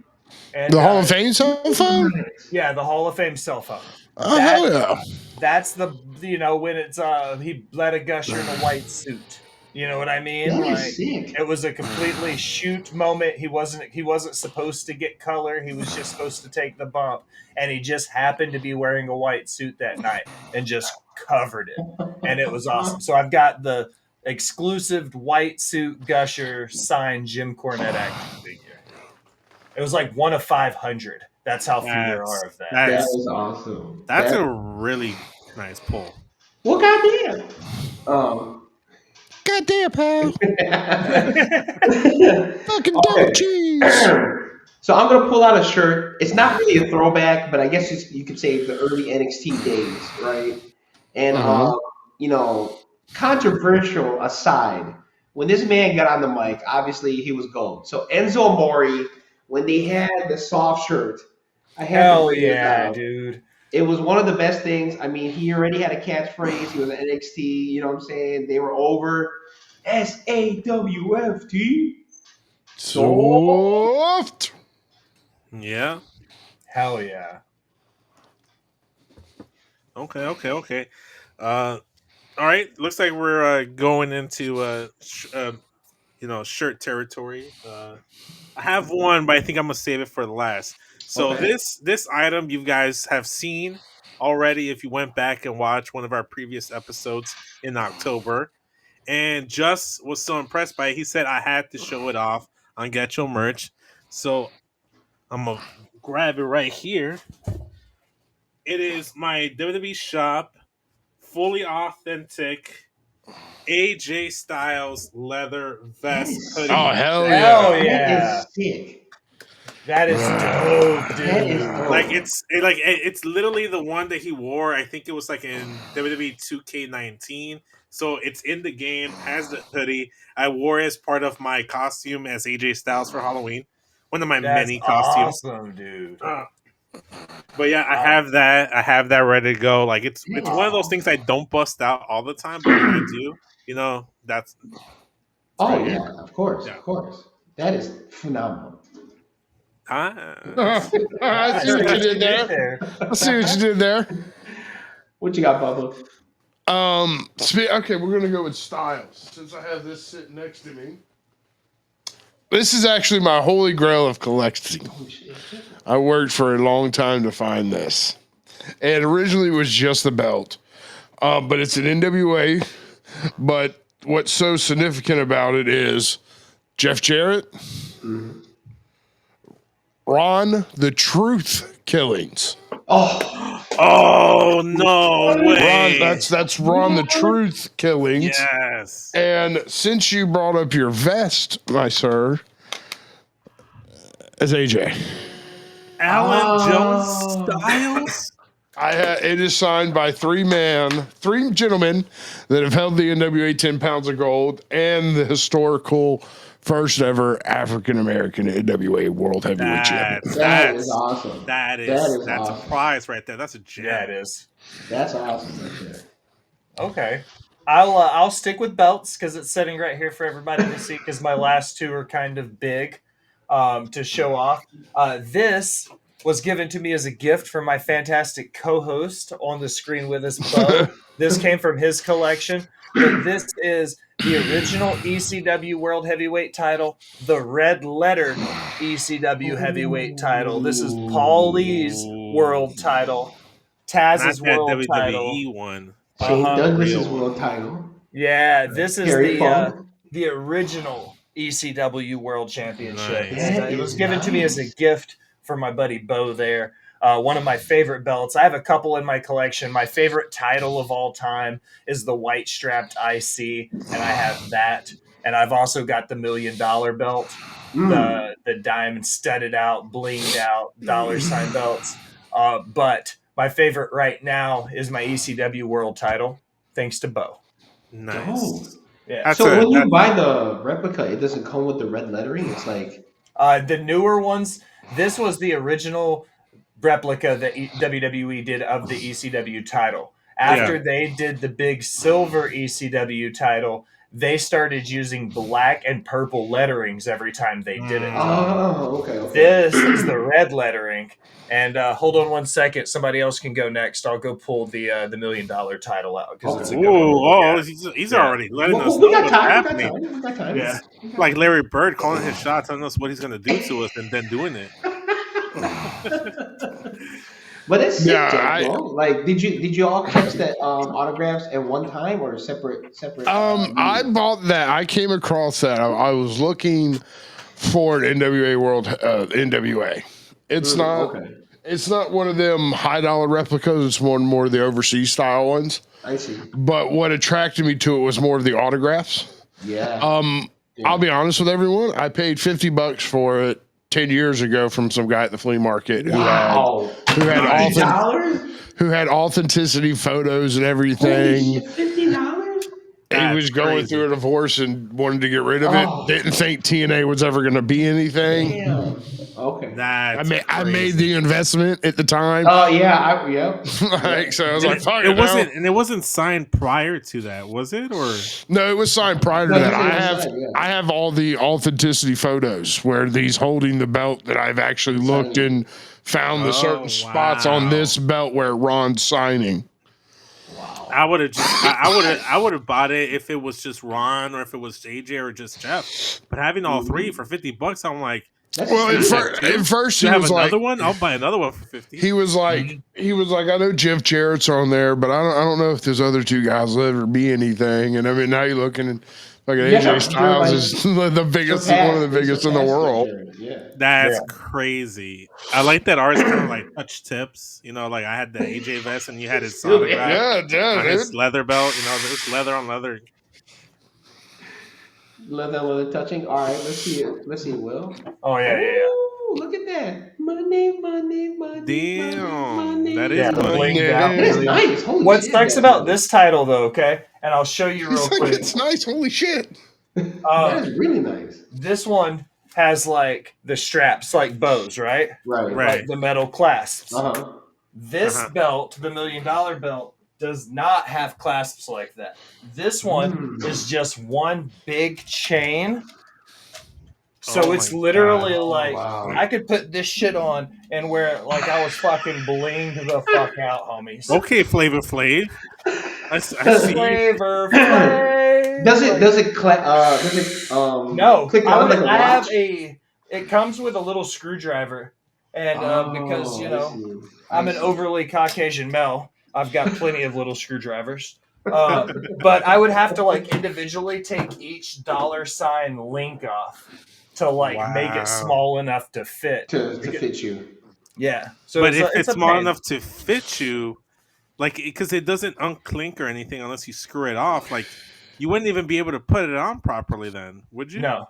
And, The Hall of Fame cell phone? Yeah, the Hall of Fame cell phone. Oh, hell yeah. That's the when it's he bled a gusher in a white suit. You know what I mean? That is sick. It was a completely shoot moment. He wasn't supposed to get color. He was just supposed to take the bump, and he just happened to be wearing a white suit that night and just covered it, and it was awesome. So I've got the exclusive white suit gusher signed Jim Cornette action figure. It was like 1 of 500. That's how few there are of that. That is awesome. That's a really nice pull. Well, goddamn. Goddamn, pal. Fucking Okay. double cheese. So I'm gonna pull out a shirt. It's not really a throwback, but I guess you could say the early NXT days, right? And controversial aside, when this man got on the mic, obviously he was gold. So Enzo Amore, when they had the soft shirt, I had to Hell bring it yeah, out. dude. It was one of the best things. I mean, he already had a catchphrase. He was an NXT. You know what I'm saying? They were over. SAWFT. Soft. Yeah. Hell yeah. Okay. All right. Looks like we're going into shirt territory. I have one, but I think I'm gonna save it for the last. So Okay. this item you guys have seen already if you went back and watched one of our previous episodes in October. And Just was so impressed by it, he said I had to show it off on Getcho merch. So I'm gonna grab it right here. It is my WWE shop, fully authentic AJ Styles leather vest hoodie. Oh, hell Hell yeah. yeah. That is sick. That is dope, dude. That is dope. Like it's literally the one that he wore. I think it was like in WWE 2K19. So it's in the game, has the hoodie. I wore it as part of my costume as AJ Styles for Halloween. One of my That's many costumes. awesome, dude. But yeah, I have that. I have that ready to go. Like it's That one of those things I don't bust out all the time, but when I do, that's Oh great. yeah, of course, Yeah. of course. That is phenomenal. I see what you did there. I see what you did there. What you got, Bubba? Okay, we're gonna go with styles since I have this sitting next to me. This is actually my holy grail of collecting. Oh, shit. I worked for a long time to find this. And originally it was just the belt, but it's an NWA. But what's so significant about it is Jeff Jarrett, Ron the Truth Killings. Oh no way! Ron, that's Ron the Truth Killings. Yes. And since you brought up your vest, my sir, as AJ. Alan Jones Styles? It is signed by three gentlemen that have held the NWA 10 pounds of gold and the historical first ever African American NWA World Heavyweight Champion. That is awesome. That's awesome. a prize right there. That's a gem. Yeah, it is. That's awesome right there. Okay. I'll stick with belts because it's sitting right here for everybody to see because my last two are kind of big to show off. This was given to me as a gift from my fantastic co-host on the screen with us, Bo. This came from his collection, but this is the original ECW World Heavyweight title, the red letter ECW Heavyweight title. This is Paul Lee's world title, Taz's Not that world WWE title. one. Shane Douglas's Real one. world title. Yeah, this is Terry Funk. the original ECW World Championship. Nice. And, it was given to me as a gift from my buddy Bo there. One of my favorite belts. I have a couple in my collection. My favorite title of all time is the white strapped IC, and I have that. And I've also got the $1 million belt, the diamond studded out, blinged out $sign belts. But my favorite right now is my ECW World title, thanks to Bo. Nice. Oh. Yeah. So when you buy the replica, it doesn't come with the red lettering. It's like the newer ones. This was the original replica that WWE did of the ECW title. After they did the big silver ECW title, they started using black and purple letterings every time they did it. Oh, okay. This is the red lettering. And hold on one second. Somebody else can go next. I'll go pull the $1 million title out because it's a good one. He's already letting us know we got what's time. happening. We got time. Yeah. Like Larry Bird calling his shot, telling us what he's going to do to us, and then doing it. But it's sick, Yeah, bro. Like, did you all catch that autographs at one time or separate? I bought that. I came across that. I was looking for an NWA World NWA. It's not. Okay. It's not one of them high dollar replicas. It's one more of the overseas style ones. I see. But what attracted me to it was more of the autographs. Yeah. I'll be honest with everyone. I paid $50 for it 10 years ago from some guy at the flea market who had authenticity photos and everything. $50? He was going through a divorce and wanted to get rid of it. Didn't think TNA was ever going to be anything. Damn. Okay. I made the investment at the time. Oh yeah, So I was like, fuck it. It wasn't signed prior to that, was it? Or no, it was signed prior to that. I have all the authenticity photos where he's holding the belt that I've actually looked and found the certain spots on this belt where Ron's signing. I would have bought it if it was just Ron or if it was JJ or just Jeff. But having all three for $50, I'm like, at first he have was another like, one. I'll buy another one for $50. He was like, I know Jeff Jarrett's on there, but I don't know if those other two guys will ever be anything. And I mean, now you're looking and fucking AJ Styles is the biggest, one of the biggest in the world. That's crazy. I like that ours kind of like touch tips. You know, like I had the AJ vest and you had his Sonic his leather belt. You know, there's leather on leather. Leather touching. All right, let's see it. Let's see it, Will. Oh yeah. Ooh, look at that? Money. Damn, that is Yeah, money. blinged Yeah. out. That's nice. Holy What shit, sucks that about is- this title, though, okay, and I'll show you real He's like, quick. it's nice. Holy shit. that is really nice. This one has like the straps, like bows, right? Right. Right. Like the metal clasps. Uh-huh. This belt, the $1 million belt, does not have clasps like that. This one is just one big chain. So Oh it's my literally God. like wow. I could put this shit on and wear it like I was fucking blinged the fuck out, homies. Okay, Flavor Flav. I see you. Flavor Flav. Does it No, click on like a I have watch? it comes with a little screwdriver, and because I see. I'm an overly Caucasian male, I've got plenty of little screwdrivers. But I would have to like individually take each $sign link off to like make Wow. it small enough to fit. to fit you. Yeah, so But if it's it's a small pain. enough to fit you, like, because it doesn't unclink or anything unless you screw it off, like, you wouldn't even be able to put it on properly then, would you? No.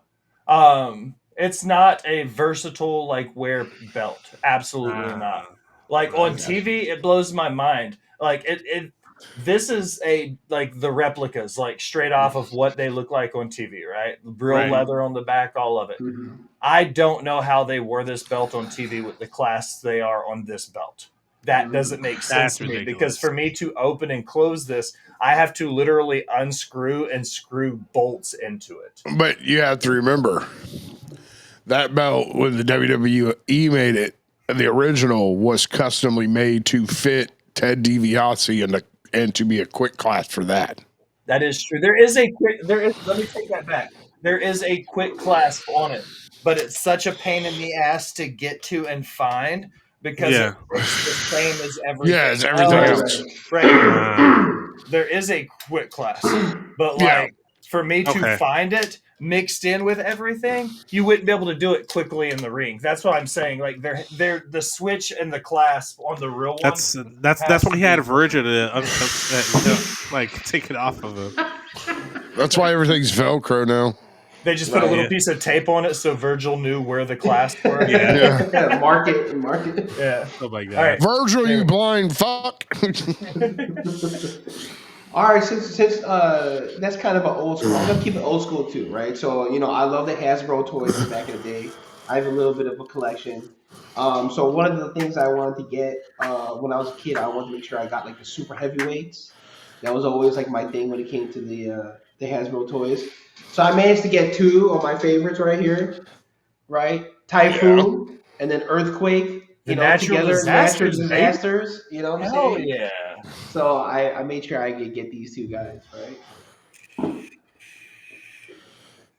It's not a versatile like wear belt. Absolutely not. Like on TV, it blows my mind. Like it this is a like the replicas, like straight off of what they look like on TV, right? Real Right. leather on the back, all of it. Mhm. I don't know how they wore this belt on TV with the clasps they are on this belt. That doesn't make sense That's to me ridiculous. because for me to open and close this, I have to literally unscrew and screw bolts into it. But you have to remember that belt when the WWE made it, the original was customly made to fit Ted DiBiase and to be a quick class for that. That is true. Let me take that back. There is a quick clasp on it, but it's such a pain in the ass to get to and find because Yeah. it's the same as everything. Yeah, it's everything else. Right. There is a quick clasp, but Yeah. like for me to Okay. find it mixed in with everything, you wouldn't be able to do it quickly in the ring. That's what I'm saying. Like they're the switch and the clasp on the real one. That's why he had Virgil to like take it off of him. That's why everything's Velcro now. They just put a little Yeah. piece of tape on it so Virgil knew where the clasps were. Yeah. Yeah. Mark it. Yeah. Oh my God. All right. Virgil, you blind fuck. All right, since that's kind of an old school, I'm gonna keep it old school too, right? So I love the Hasbro toys from back in the day. I have a little bit of a collection. So one of the things I wanted to get when I was a kid, I wanted to make sure I got like the super heavyweights. That was always like my thing when it came to the Hasbro toys. So I managed to get two of my favorites right here, right? Typhoon and then Earthquake. The natural disasters, natural disasters. You know what I'm Hell saying? yeah. So I made sure I could get these two guys, right?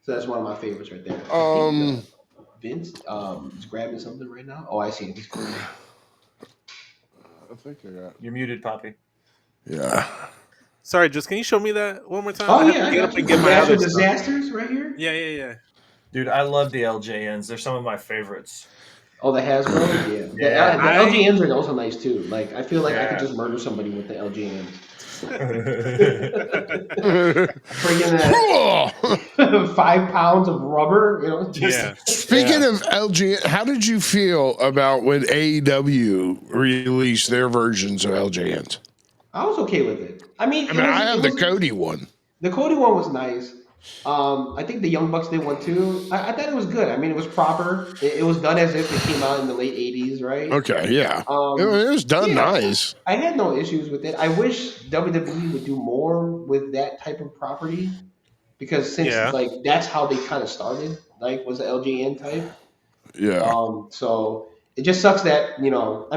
So that's one of my favorites right there. Vince is grabbing something right now. Oh, I see it. He's cool. I think I got. You're muted, Poppy. Yeah. Sorry, just can you show me that one more time? Oh I have yeah, to I get got up you. and get my Natural other stuff. disasters right here. Yeah. Dude, I love the LJNs. They're some of my favorites. Oh, the Hasbro. Yeah. Yeah, The LGNs are also nice too. Like I feel like I could Yeah. just murder somebody with the LGNs. Freaking that 5 pounds of rubber. Yeah. Speaking of LG, how did you feel about when AEW released their versions of LJNs? I was okay with it. I mean, I have the Cody one. The Cody one was nice. I think the Young Bucks did one too. I thought it was good. I mean, it was proper. It was done as if it came out in the late '80s, right? Okay, yeah. It was done nice. I had no issues with it. I wish WWE would do more with that type of property because since like that's how they kind of started, like was the LJN type. Yeah. So it just sucks that I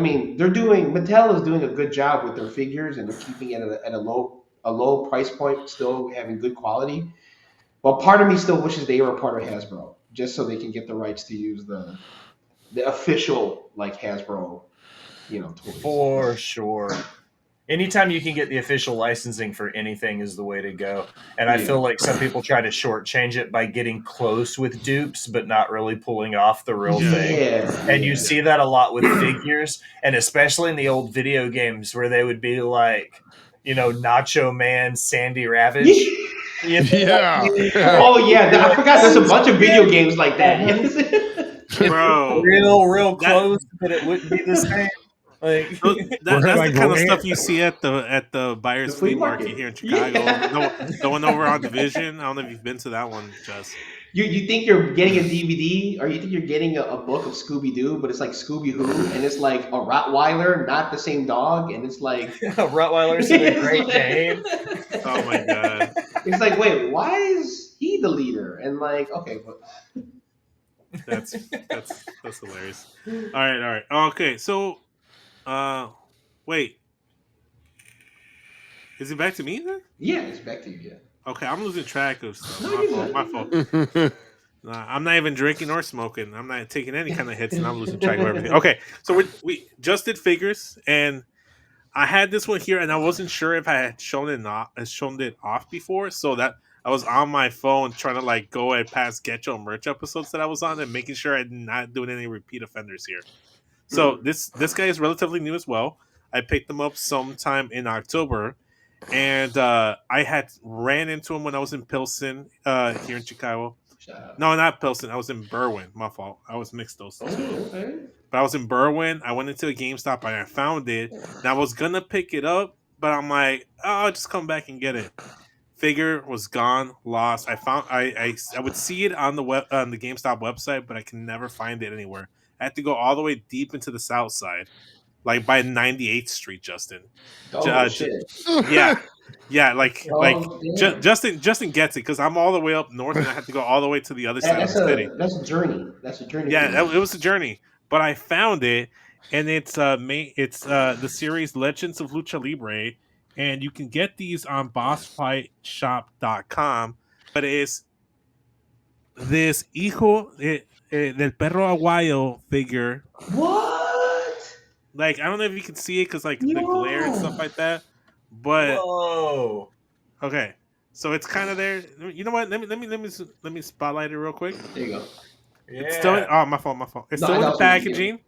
mean, Mattel is doing a good job with their figures and they're keeping it at a low price point, still having good quality. Well, part of me still wishes they were a part of Hasbro, just so they can get the rights to use the official like Hasbro, toys. For sure. Anytime you can get the official licensing for anything is the way to go. And I feel like some people try to shortchange it by getting close with dupes, but not really pulling off the real thing. And you see that a lot with figures, and especially in the old video games where they would be like, Nacho Man, Sandy Ravage. Yeah. Oh yeah, I forgot. There's a bunch of video games like that. Bro, real that- close, but it wouldn't be the same. Like, that's Like, the kind of ran- stuff you see at the buyer's The flea flea market market. here in Chicago. Yeah. No, the one over on Division. I don't know if you've been to that one, Jess. You think you're getting a DVD, or you think you're getting a book of Scooby Doo, but it's like Scooby Who, and it's like a Rottweiler, not the same dog, and it's like Rottweilers and a Great Dane. Oh my god. It's like, wait, why is he the leader? And like, okay, but That's hilarious. All right. Okay, so wait. Is it back to me then? yeah, it's back to you. Yeah. Okay, I'm losing track of stuff. No, My you're fault. not. My fault. Nah, I'm not even drinking or smoking. I'm not taking any kind of hits, and I'm losing track of everything. Okay, so we just did figures, and I had this one here, and I wasn't sure if I had shown it off before, so that I was on my phone trying to like go at past Getcho merch episodes that I was on, and making sure I'm not doing any repeat offenders here. So this guy is relatively new as well. I picked him up sometime in October, and I had ran into him when I was in Pilsen here in Chicago. Shout out. No, not Pilsen. I was in Berwyn. My fault. I was mixed those two. Okay. But I was in Berwyn. I went into a GameStop and I found it. And I was gonna pick it up, but I'm like, oh, I'll just come back and get it. Figure was gone, lost. I would see it on the GameStop website, but I can never find it anywhere. I had to go all the way deep into the south side, like by 98th Street, Justin. Oh shit. Yeah, like Oh, damn. Justin gets it because I'm all the way up north and I have to go all the way to the other side of the city. That's a journey. That's a journey. Yeah, for you. it was a journey, but I found it, and it's the series Legends of Lucha Libre, and you can get these on bossfightshop.com. But it's this del perro aguayo figure. What? Like, I don't know if you can see it because like the glare and stuff like that, but Whoa. okay. So it's kind of there. You know what? Let me spotlight it real quick. There you go. Yeah. It's still my fault. It's No, still I in the know what you packaging.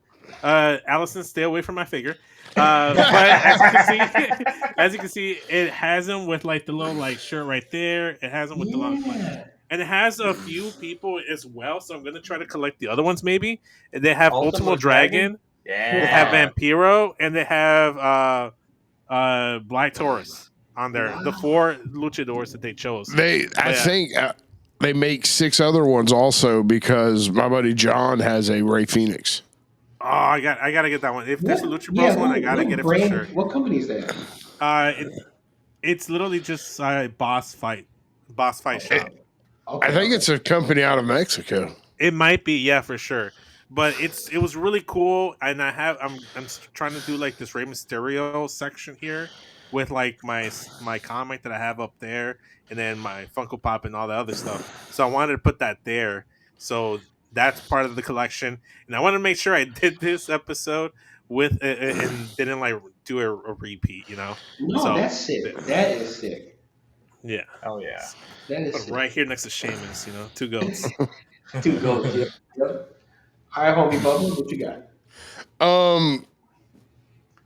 Allison, stay away from my figure. But as you can see, it has them with like the little like shirt right there. It has them with the long, and it has a few people as well. So I'm gonna try to collect the other ones maybe. And they have Ultimo Ultimo Dragon. Yeah. They have Vampiro, and they have Black Taurus on there. The 4 luchadors that they chose. I think they make 6 other ones also because my buddy John has a Ray Phoenix. Oh, I gotta get that one. If there's a Lucha Bros one, I gotta get it for sure. What company is that? It's literally just Boss Fight Shop. Okay, I think it's a company out of Mexico. It might be, yeah, for sure. But it was really cool, and I'm trying to do like this Rey Mysterio section here with like my comic that I have up there, and then my Funko Pop and all the other stuff. So I wanted to put that there. So that's part of the collection, and I want to make sure I did this episode with and didn't like do a repeat, you know. No, So, that's sick. That is sick. Yeah. Oh yeah. That is Put 'em sick. right here next to Sheamus, you know, 2 goats. 2 goals. Yeah. Yep. All right, homie Bubba, what you got?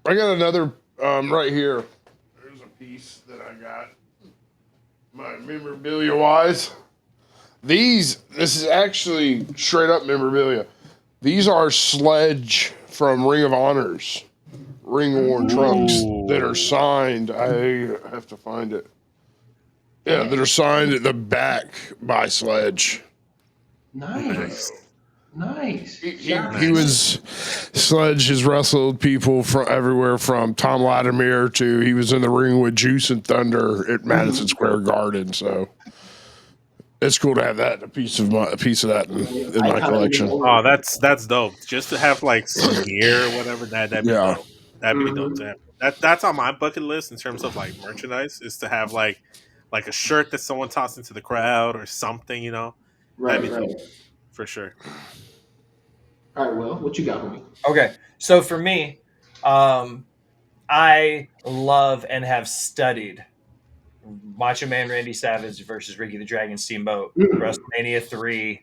I got another right here. There's a piece that I got. My memorabilia wise. This is actually straight up memorabilia. These are Sledge from Ring of Honors, ring worn trunks that are signed. I have to find it. Yeah, that are signed at the back by Sledge. Nice. He was Sledge has wrestled people from everywhere from Tom Latimer to he was in the ring with Juice and Thunder at Madison Square Garden. So it's cool to have that a piece of that in my collection. Oh, that's dope. Just to have like some gear or whatever, that'd be dope. That'd be dope to have. That's on my bucket list in terms of like merchandise, is to have like a shirt that someone tossed into the crowd or something, you know. Right, That'd be right. dope, for sure. All right, Will, what you got for me? Okay, so for me, I love and have studied Macho Man Randy Savage versus Ricky the Dragon Steamboat, WrestleMania 3.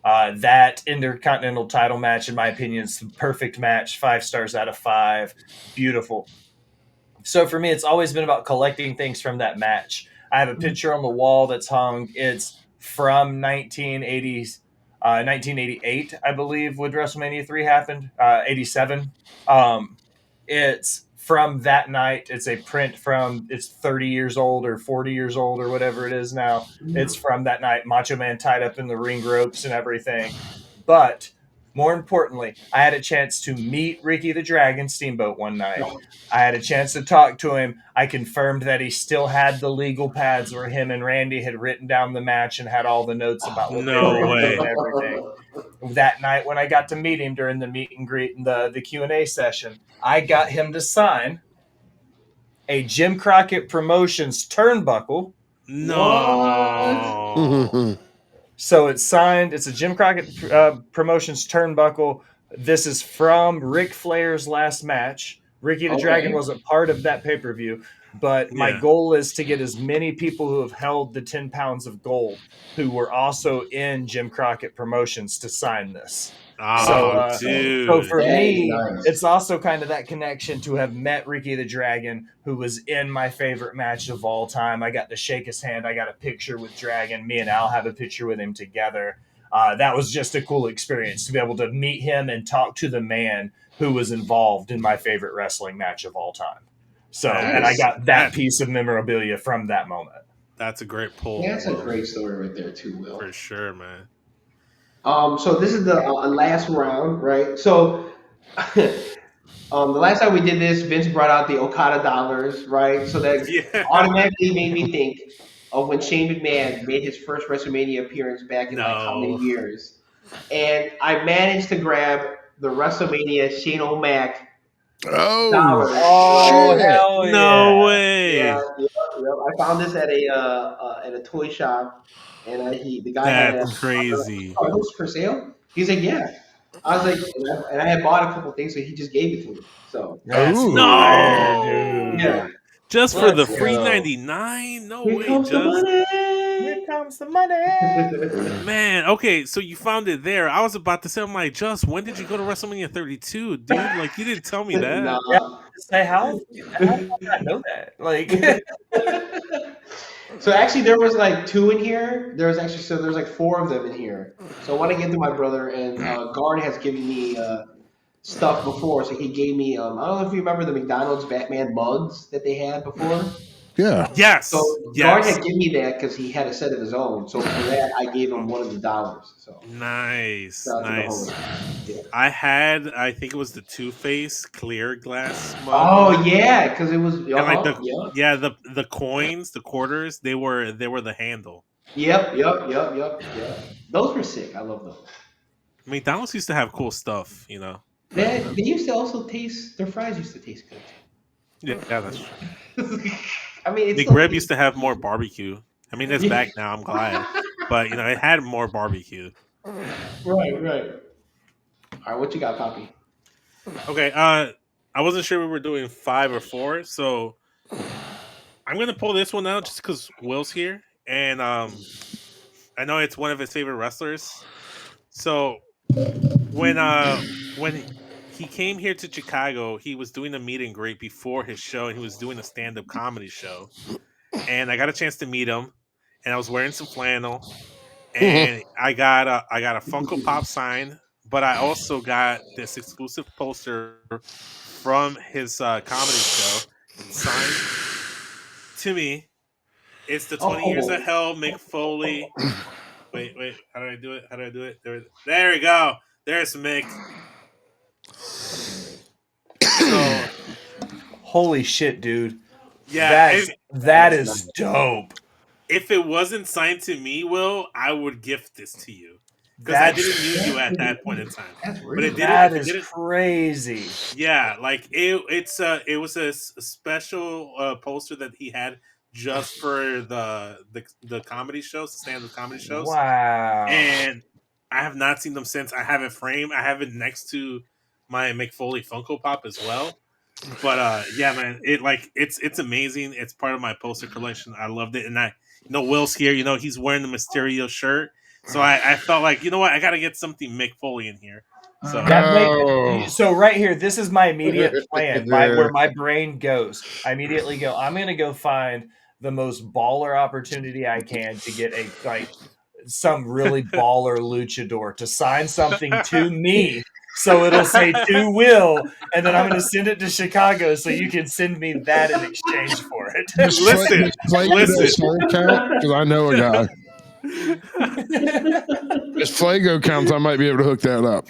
That Intercontinental title match, in my opinion, is the perfect match. 5 stars out of 5. Beautiful. So for me, it's always been about collecting things from that match. I have a picture on the wall that's hung. It's from 1980s 1988, I believe, when WrestleMania 3 happened. 87. It's from that night. It's a print from, it's 30 years old or 40 years old or whatever it is now. It's from that night. Macho Man tied up in the ring ropes and everything. But more importantly, I had a chance to meet Ricky the Dragon Steamboat one night. I had a chance to talk to him. I confirmed that he still had the legal pads where him and Randy had written down the match and had all the notes about what they were No going to way. do and everything. That night when I got to meet him during the meet and greet and the Q&A session, I got him to sign a Jim Crockett Promotions turnbuckle. No. So it's signed. It's a Jim Crockett Promotions turnbuckle. This is from Ric Flair's last match. Ricky the Dragon wasn't part of that pay-per-view, but my goal is to get as many people who have held the 10 pounds of gold who were also in Jim Crockett Promotions to sign this. Oh, dude. So for That me, is nice. it's also kind of that connection to have met Ricky the Dragon, who was in my favorite match of all time. I got to shake his hand. I got a picture with Dragon. Me and Al have a picture with him together. That was just a cool experience to be able to meet him and talk to the man who was involved in my favorite wrestling match of all time. So, and I got that piece of memorabilia from that moment. That's a great pull. That's a great story right there too, Will. For sure, man. So this is the last round, right? So the last time we did this, Vince brought out the Okada dollars, right? So that automatically made me think of when Shane McMahon made his first WrestleMania appearance back in like how many years. And I managed to grab the WrestleMania Shane O'Mac dollars. Oh, hell yeah. No way. Yeah. I found this at a toy shop, and the guy had crazy. Are those for sale? He's like, yeah. I was like, and I had bought a couple things, so he just gave it to me. So yeah. Just for the free 99? No way, comes the money. Here comes the money. Man, okay, so you found it there. I was about to say, I'm like, Just, when did you go to WrestleMania 32, dude? Like, you didn't tell me that. Nah. Say how did I know that? Like, so actually, there was like 2 in here. There's like 4 of them in here. So I want to get to my brother, and Guard has given me stuff before. So he gave me I don't know if you remember the McDonald's Batman mugs that they had before. Yeah. Yes. So Guard had given me that because he had a set of his own. So for that, I gave him one of the dollars. So nice. Yeah. I think it was the Two-Face clear glass mug. Oh yeah, because it was and like the coins, the quarters, they were the handle. Yep. Those were sick. I love those. McDonald's used to have cool stuff, you know. They used to also taste their fries used to taste good. Yeah, that's true. I mean, McRib used to have more barbecue. I mean, it's back now. I'm glad, but it had more barbecue. Right. All right, what you got, Poppy? Okay. I wasn't sure we were doing 5 or 4, so I'm gonna pull this one out just because Will's here, and I know it's one of his favorite wrestlers. So when he came here to Chicago, he was doing a meet and greet before his show, and he was doing a stand-up comedy show. And I got a chance to meet him, and I was wearing some flannel, and I got a Funko Pop sign, but I also got this exclusive poster from his comedy show signed to me. It's the 20 Years of Hell Mick Foley. Wait, how do I do it? There we go. There's Mick. So, holy shit, dude. Yeah, that is dope. If it wasn't signed to me, Will, I would gift this to you. Because I didn't know you at that point in time. That is crazy. Yeah, like it was a special poster that he had just for the comedy shows, the stand-up comedy shows. Wow. And I have not seen them since. I have it framed. I have it next to my Mick Foley Funko Pop as well. But yeah, man, it's amazing. It's part of my poster collection. I loved it, and Will's here. He's wearing the Mysterio shirt, so I felt like what, I got to get something Mick Foley in here. So so right here, this is my immediate plan. Where my brain goes, I immediately go. I'm gonna go find the most baller opportunity I can to get some really baller luchador to sign something to me. So it'll say to Will, and then I'm going to send it to Chicago so you can send me that in exchange for it. Listen, Listen. Count? Because I know a guy. If Flago counts, I might be able to hook that up.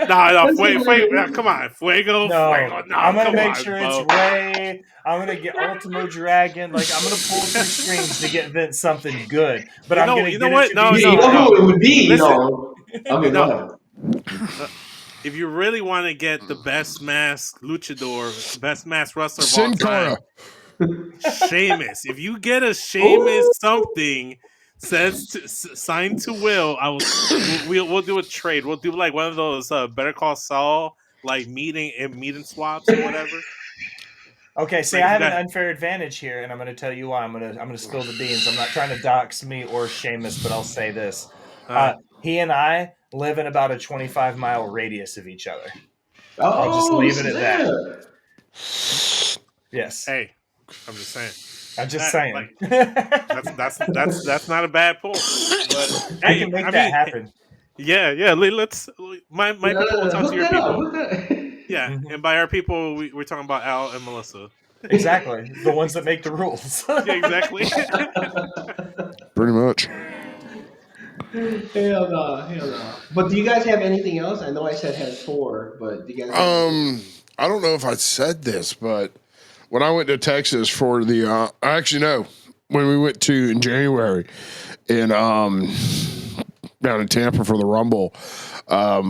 No, come on, Fuego. No, Fuego. I'm gonna come make on, sure Bo. it's Ray. I'm gonna get Ultimo Dragon. Like I'm gonna pull some strings to get Vince something good. But You I'm know- gonna you get know what? it to No, be Yeah, you know who it would be, Listen. Okay, No. go ahead. If you really want to get the best masked luchador, best masked wrestler of all Sin time, Cara. Sheamus. If you get a Sheamus something signed to Will, we'll do a trade. We'll do like one of those Better Call Saul like meeting and swaps or whatever. Okay, see, Like, I have an got- unfair advantage here, and I'm gonna tell you why. I'm gonna spill the beans. I'm not trying to dox me or Seamus, but I'll say this: he and I live in about a 25-mile radius of each other. I'll just leave it at that. Yes. Hey, I'm just saying. I'm just saying. Like, that's not a bad pull. But I hey, can make that happen. Yeah. Let's my people will talk to your people. Yeah, Mhm. and by our people, we're talking about Al and Melissa. Exactly. The ones that make the rules. Yeah, exactly. Pretty much. Hell no. But do you guys have anything else? I know I said had 4, but do you guys have I don't know if I said this, but when I went to Texas for the, actually no, when we went to in January in down in Tampa for the Rumble, a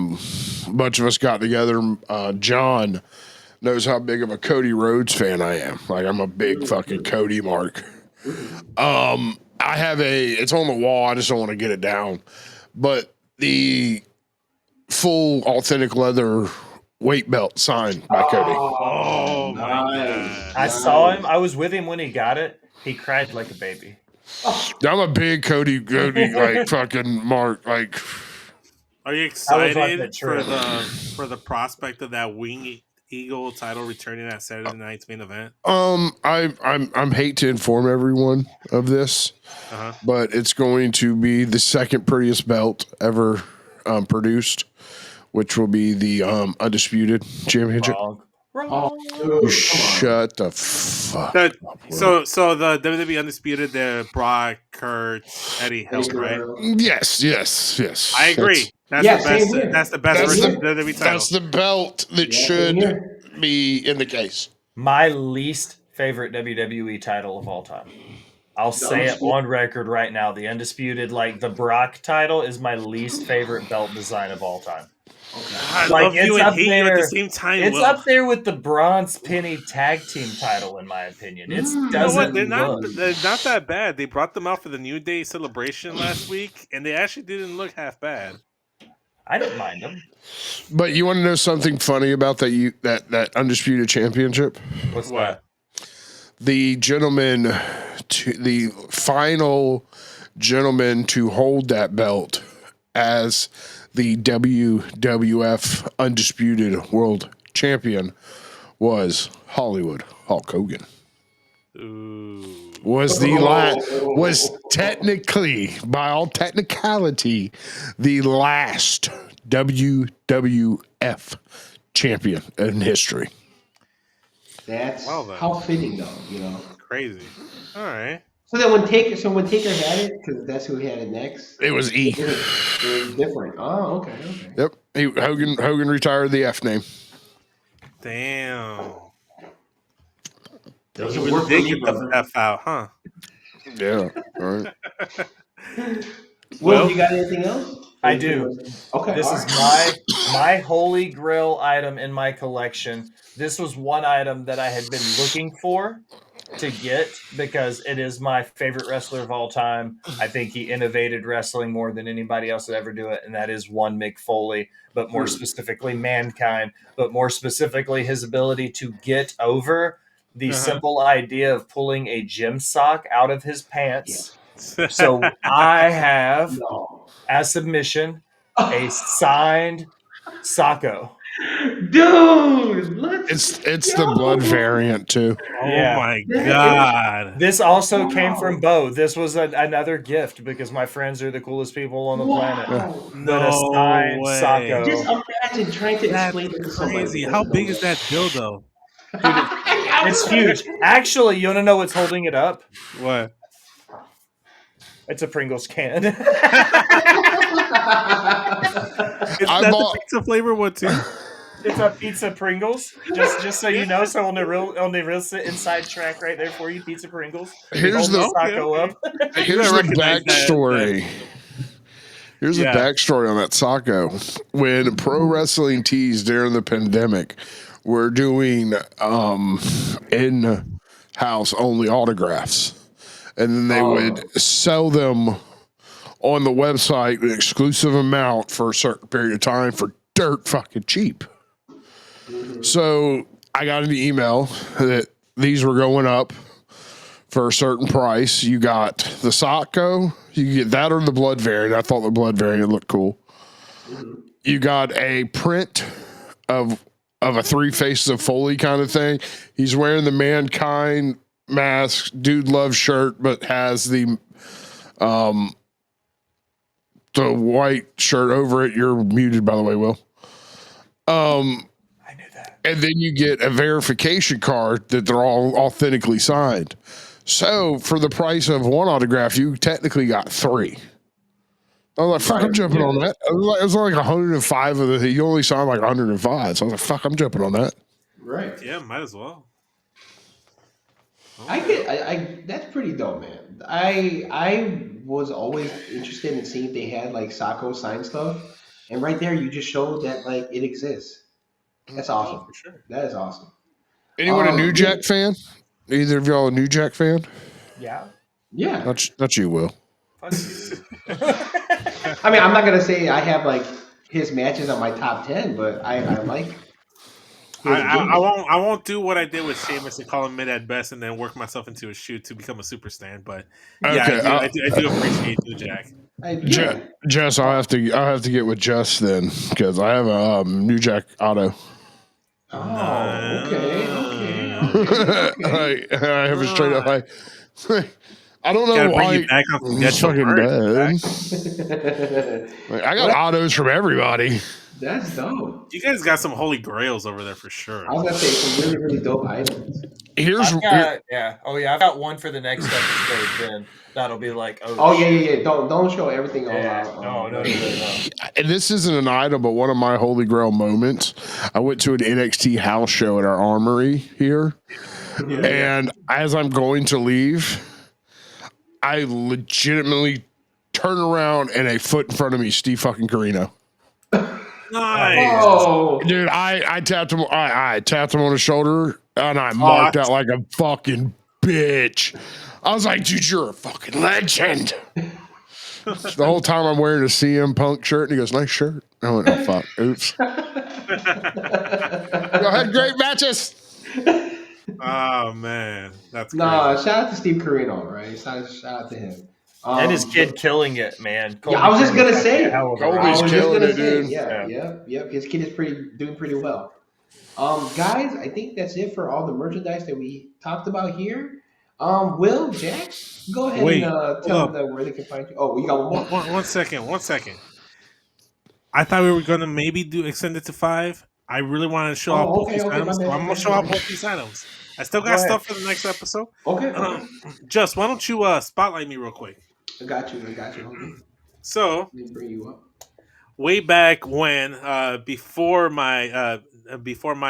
bunch of us got together. John knows how big of a Cody Rhodes fan I am. Like I'm a big fucking Cody mark. I have it's on the wall. I just don't want to get it down, but the full authentic leather weight belt signed by Cody. Oh my god! I saw him. I was with him when he got it. He cried like a baby. I'm a big Cody like fucking mark. Like, Are you like excited that for trip. for the prospect of that Wing Eagle title returning at Saturday night's main event? I'm hate to inform everyone of this, but it's going to be the second prettiest belt ever produced, which will be the Undisputed Championship. Wrong. Dude, Shut the fuck The, up. so the WWE Undisputed, the Brock, Kurt, Eddie held, right? Yes. I agree. That's Yeah, the same best. here. That's the best That's version the, of the WWE title. that's the belt that Yeah, same should here. be in the case. My least favorite WWE title of all time. I'll say it on record right now. The Undisputed, like the Brock title, is my least favorite belt design of all time. I Like, love you it's and up hate you at the there. same time. It's Will. up there with the Bronze Penny Tag Team title, in my opinion. It You know doesn't what? They're look. not that bad. They brought them out for the New Day celebration last week, and they actually didn't look half bad. I didn't mind them. But you want to know something funny about that Undisputed Championship? What's What? The final gentleman to hold that belt as the WWF Undisputed World Champion was Hollywood Hulk Hogan. Ooh. Was technically, by all technicality, the last WWF champion in history. That's Well, then. how fitting, though. You know. Crazy. All right. So then when Taker had it, because that's who had it next. It was E. It was different. Oh, okay. Yep. Hogan retired the F name. Damn. Doesn't You work for really me, did get the brother. F out, huh? Yeah. All right. Will, you got anything else? I do. Okay. This all is right. my holy grail item in my collection. This was one item that I had been looking for to get because it is my favorite wrestler of all time. I think he innovated wrestling more than anybody else would ever do it, and that is one Mick Foley, but more specifically Mankind, but more specifically his ability to get over the simple idea of pulling a gym sock out of his pants. So I have, as submission, a signed Socko. Dude, let's It's the blood variant too. Oh Yeah. my god! This also came Wow. from Bo. This was another gift because my friends are the coolest people on the planet. Wow. But a No signed way! Just Sacco. imagine trying to That's explain it to somebody. crazy. That's How no big is way. that dildo? Dude, it's huge. Actually, you want to know what's holding it up? What? It's a Pringles can. Is I that the bought. pizza flavor one too? It's a pizza Pringles. Just so you know, so on the real inside track right there for you, pizza Pringles. Here's Hold the the Sacco up. here's gotta the recognize backstory. Here's the Yeah. backstory on that Sacco. When Pro Wrestling Tees during the pandemic were doing in-house only autographs, and then they would sell them on the website an exclusive amount for a certain period of time for dirt fucking cheap. So I got an email that these were going up for a certain price. You got the Sacco, you get that or the blood variant. I thought the blood variant looked cool. You got a print of a Three Faces of Foley kind of thing. He's wearing the Mankind mask, Dude Love shirt, but has the white shirt over it. You're muted, by the way, Will. I knew that. And then you get a verification card that they're all authentically signed. So for the price of one autograph, you technically got 3. I was like, fuck, I'm jumping on that. It was like 105 of the. You only signed like 105. So I was like, fuck, I'm jumping on that. Right. Yeah, might as well. I that's pretty dope, man. I was always interested in seeing if they had like Sacco sign stuff, and right there you just showed that like it exists. That's awesome. For sure. That is awesome. Anyone a New yeah. Jack fan? Either of y'all a New Jack fan? Yeah. Yeah. Not you, Will. Fuck you. I mean, I'm not gonna say I have like his matches on my top 10, but I like his I won't do what I did with Sheamus and call him mid at best, and then work myself into a shoot to become a super stand. But yeah, Okay, I do appreciate New Jack. yeah. Jess, I'll have to get with Jess then because I have a New Jack auto. Oh, okay. I have a straight up. I don't know Gotta bring why you back on some he's Getcho fucking merch. dead. I got autos from everybody. That's dope. You guys got some holy grails over there for sure. I was gonna say some really, really dope items. I've got one for the next episode. Then that'll be like, Yeah. Don't show everything all Yeah. out. No. and this isn't an item, but one of my holy grail moments. I went to an NXT house show at our armory here, and as I'm going to leave, I legitimately turn around and a foot in front of me, Steve fucking Carino. Nice. Oh, Dude, I tapped him. I tapped him on the shoulder, and I marked out like a fucking bitch. I was like, dude, you're a fucking legend. The whole time I'm wearing a CM Punk shirt, and he goes, "Nice shirt." I went, "Oh fuck, oops." Y'all had great matches. Oh man, that's no! crazy. Shout out to Steve Carino, right? Shout out to him. and his kid killing it, man. Yeah, I was just gonna say. Colby's killing it, dude. Yep. His kid is doing pretty well. Guys, I think that's it for all the merchandise that we talked about here. Will, Jack, go ahead and tell them where they can find you. Oh, you got one more. One second. I thought we were gonna maybe extend it to 5. I really wanted to show off both these items, so I'm gonna show off both these items. I still got stuff for the next episode. Okay. Just why don't you spotlight me real quick? I got you. Okay. So Let me bring you up. way back when, before my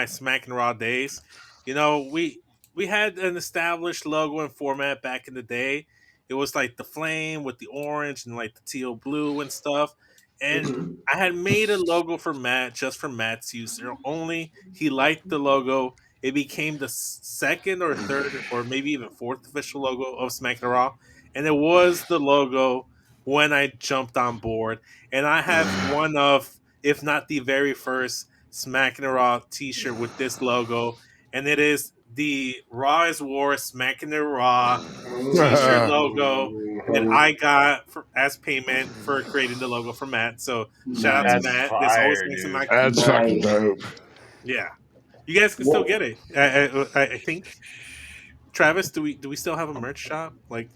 Smack and Raw days, we had an established logo and format back in the day. It was like the flame with the orange and like the teal blue and stuff. And I had made a logo for Matt, just for Matt's use only. He liked the logo. It became the second or third or maybe even fourth official logo of Smack and Raw. And it was the logo when I jumped on board. And I have one of, if not the very first, Smack and Raw t-shirt with this logo. And it is the Raw is War Smack and Raw t-shirt logo that I got as payment for creating the logo for Matt. So shout out to Matt. Fire, This always makes him That's fucking dope. Yeah. You guys can still get it. I think. Travis, do we still have a merch shop? Like,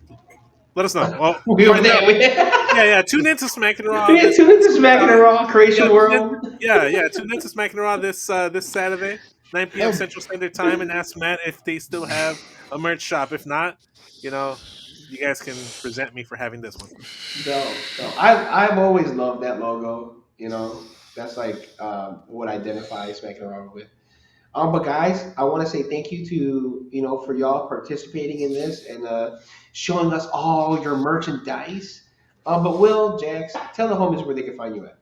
let us know. Well, We over find there. out. Yeah. Tune in to Smack and Raw. We had two minutes smacking it raw creation world. Tune in to Smack and Raw this Saturday, 9 p.m. Central Standard Time, and ask Matt if they still have a merch shop. If not, you guys can present me for having this one. No. I've always loved that logo. That's like what identifies smacking around with. But guys, I want to say thank you to for y'all participating in this and showing us all your merchandise. But Will, Jax, tell the homies where they can find you at.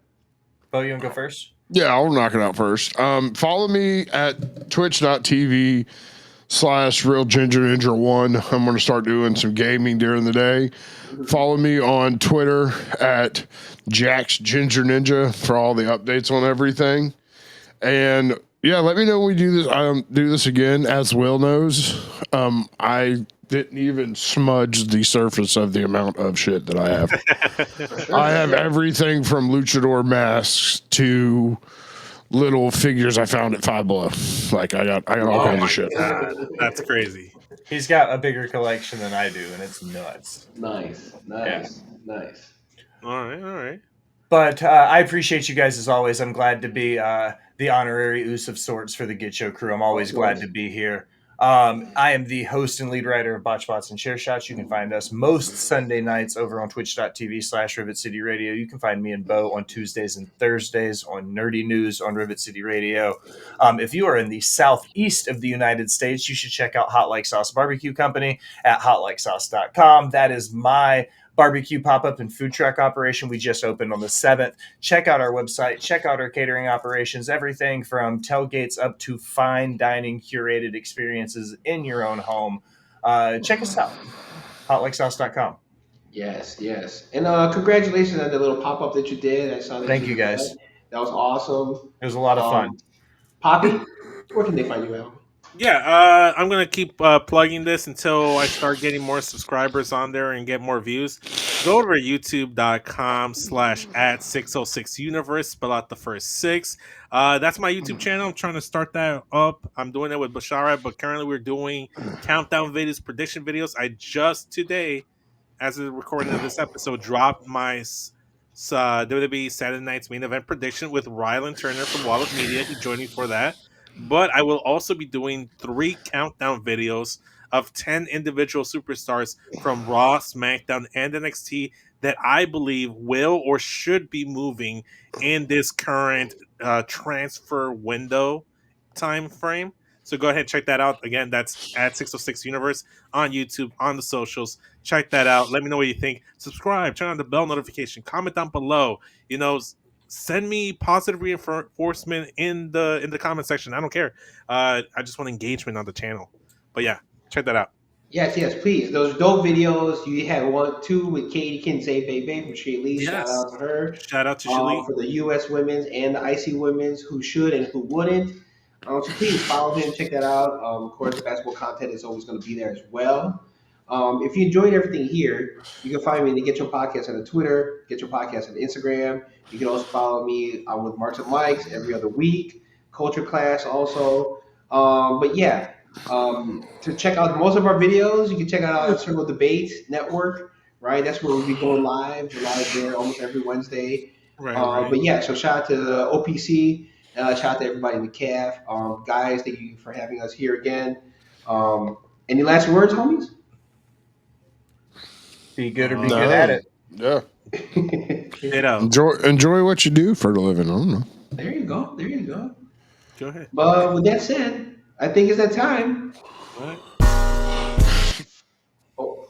Bo, you want to go first? Yeah, I'll knock it out first. Follow me at twitch.tv/RealGingerNinja1. I'm going to start doing some gaming during the day. Follow me on Twitter at JaxGingerNinja for all the updates on everything. And yeah, let me know when we do this again. As Will knows, I didn't even smudge the surface of the amount of shit that I have. I have everything from luchador masks to little figures I found at Five Below. Like I got all kinds of shit. God, that's crazy. He's got a bigger collection than I do, and it's nuts. Nice. All right. But I appreciate you guys as always. I'm glad to be the honorary Oos of sorts for the Getcho crew. I'm always glad to be here. I am the host and lead writer of Botched and Chairshots. You can find us most Sunday nights over on twitch.tv/Rivet City Radio. You can find me and Bo on Tuesdays and Thursdays on Nerdy News on Rivet City Radio. If you are in the southeast of the United States, you should check out Hot Like Sauce Barbecue Company at hotlikesauce.com. That is my barbecue pop-up and food truck operation. We just opened on the 7th. Check out our website. Check out our catering operations. Everything from tailgates up to fine dining curated experiences in your own home. Check us out. hotlikesauce.com. Yes. And congratulations on the little pop-up that you did. I saw that. Thank you guys. That was awesome. It was a lot of fun. Poppy, where can they find you at? Yeah, I'm going to keep plugging this until I start getting more subscribers on there and get more views. Go over to youtube.com/@606universe, spell out the first 6. That's my YouTube channel. I'm trying to start that up. I'm doing it with Bashara, but currently we're doing countdown videos, prediction videos. I just today, as of the recording of this episode, dropped my WWE Saturday Night's main event prediction with Rylan Turner from Wall of Media. He joined me for that. But I will also be doing 3 countdown videos of 10 individual superstars from Raw, SmackDown, and NXT that I believe will or should be moving in this current transfer window time frame. So go ahead and check that out. Again, that's at 606 Universe on YouTube, on the socials. Check that out. Let me know what you think. Subscribe, turn on the bell notification, comment down below. Send me positive reinforcement in the comment section. I don't care. I just want engagement on the channel. But yeah, check that out. Yes, please. Those dope videos. You had 2 with Katie Kinsey Baby from She Lee. Yes. Shout out to her. Shout out to She Lee. For the U.S. women's and the IC women's who should and who wouldn't. So please follow him. Check that out. Of course, the basketball content is always going to be there as well. If you enjoyed everything here, you can find me in the Getcho Podcast on Twitter, Getcho Podcast on Instagram. You can also follow me with Marks and Mikes every other week, Culture Class also. But yeah, to check out most of our videos, you can check out our Circle Debate Network, right? That's where we'll be going live. We're live there almost every Wednesday. Right. But yeah, so shout out to the OPC. Shout out to everybody in the CAF. Guys, thank you for having us here again. Any last words, homies? Be good or be good at it. Yeah. Ditto. Enjoy what you do for a living. I don't know. There you go. Go ahead. But with that said, I think it's that time. What? Oh.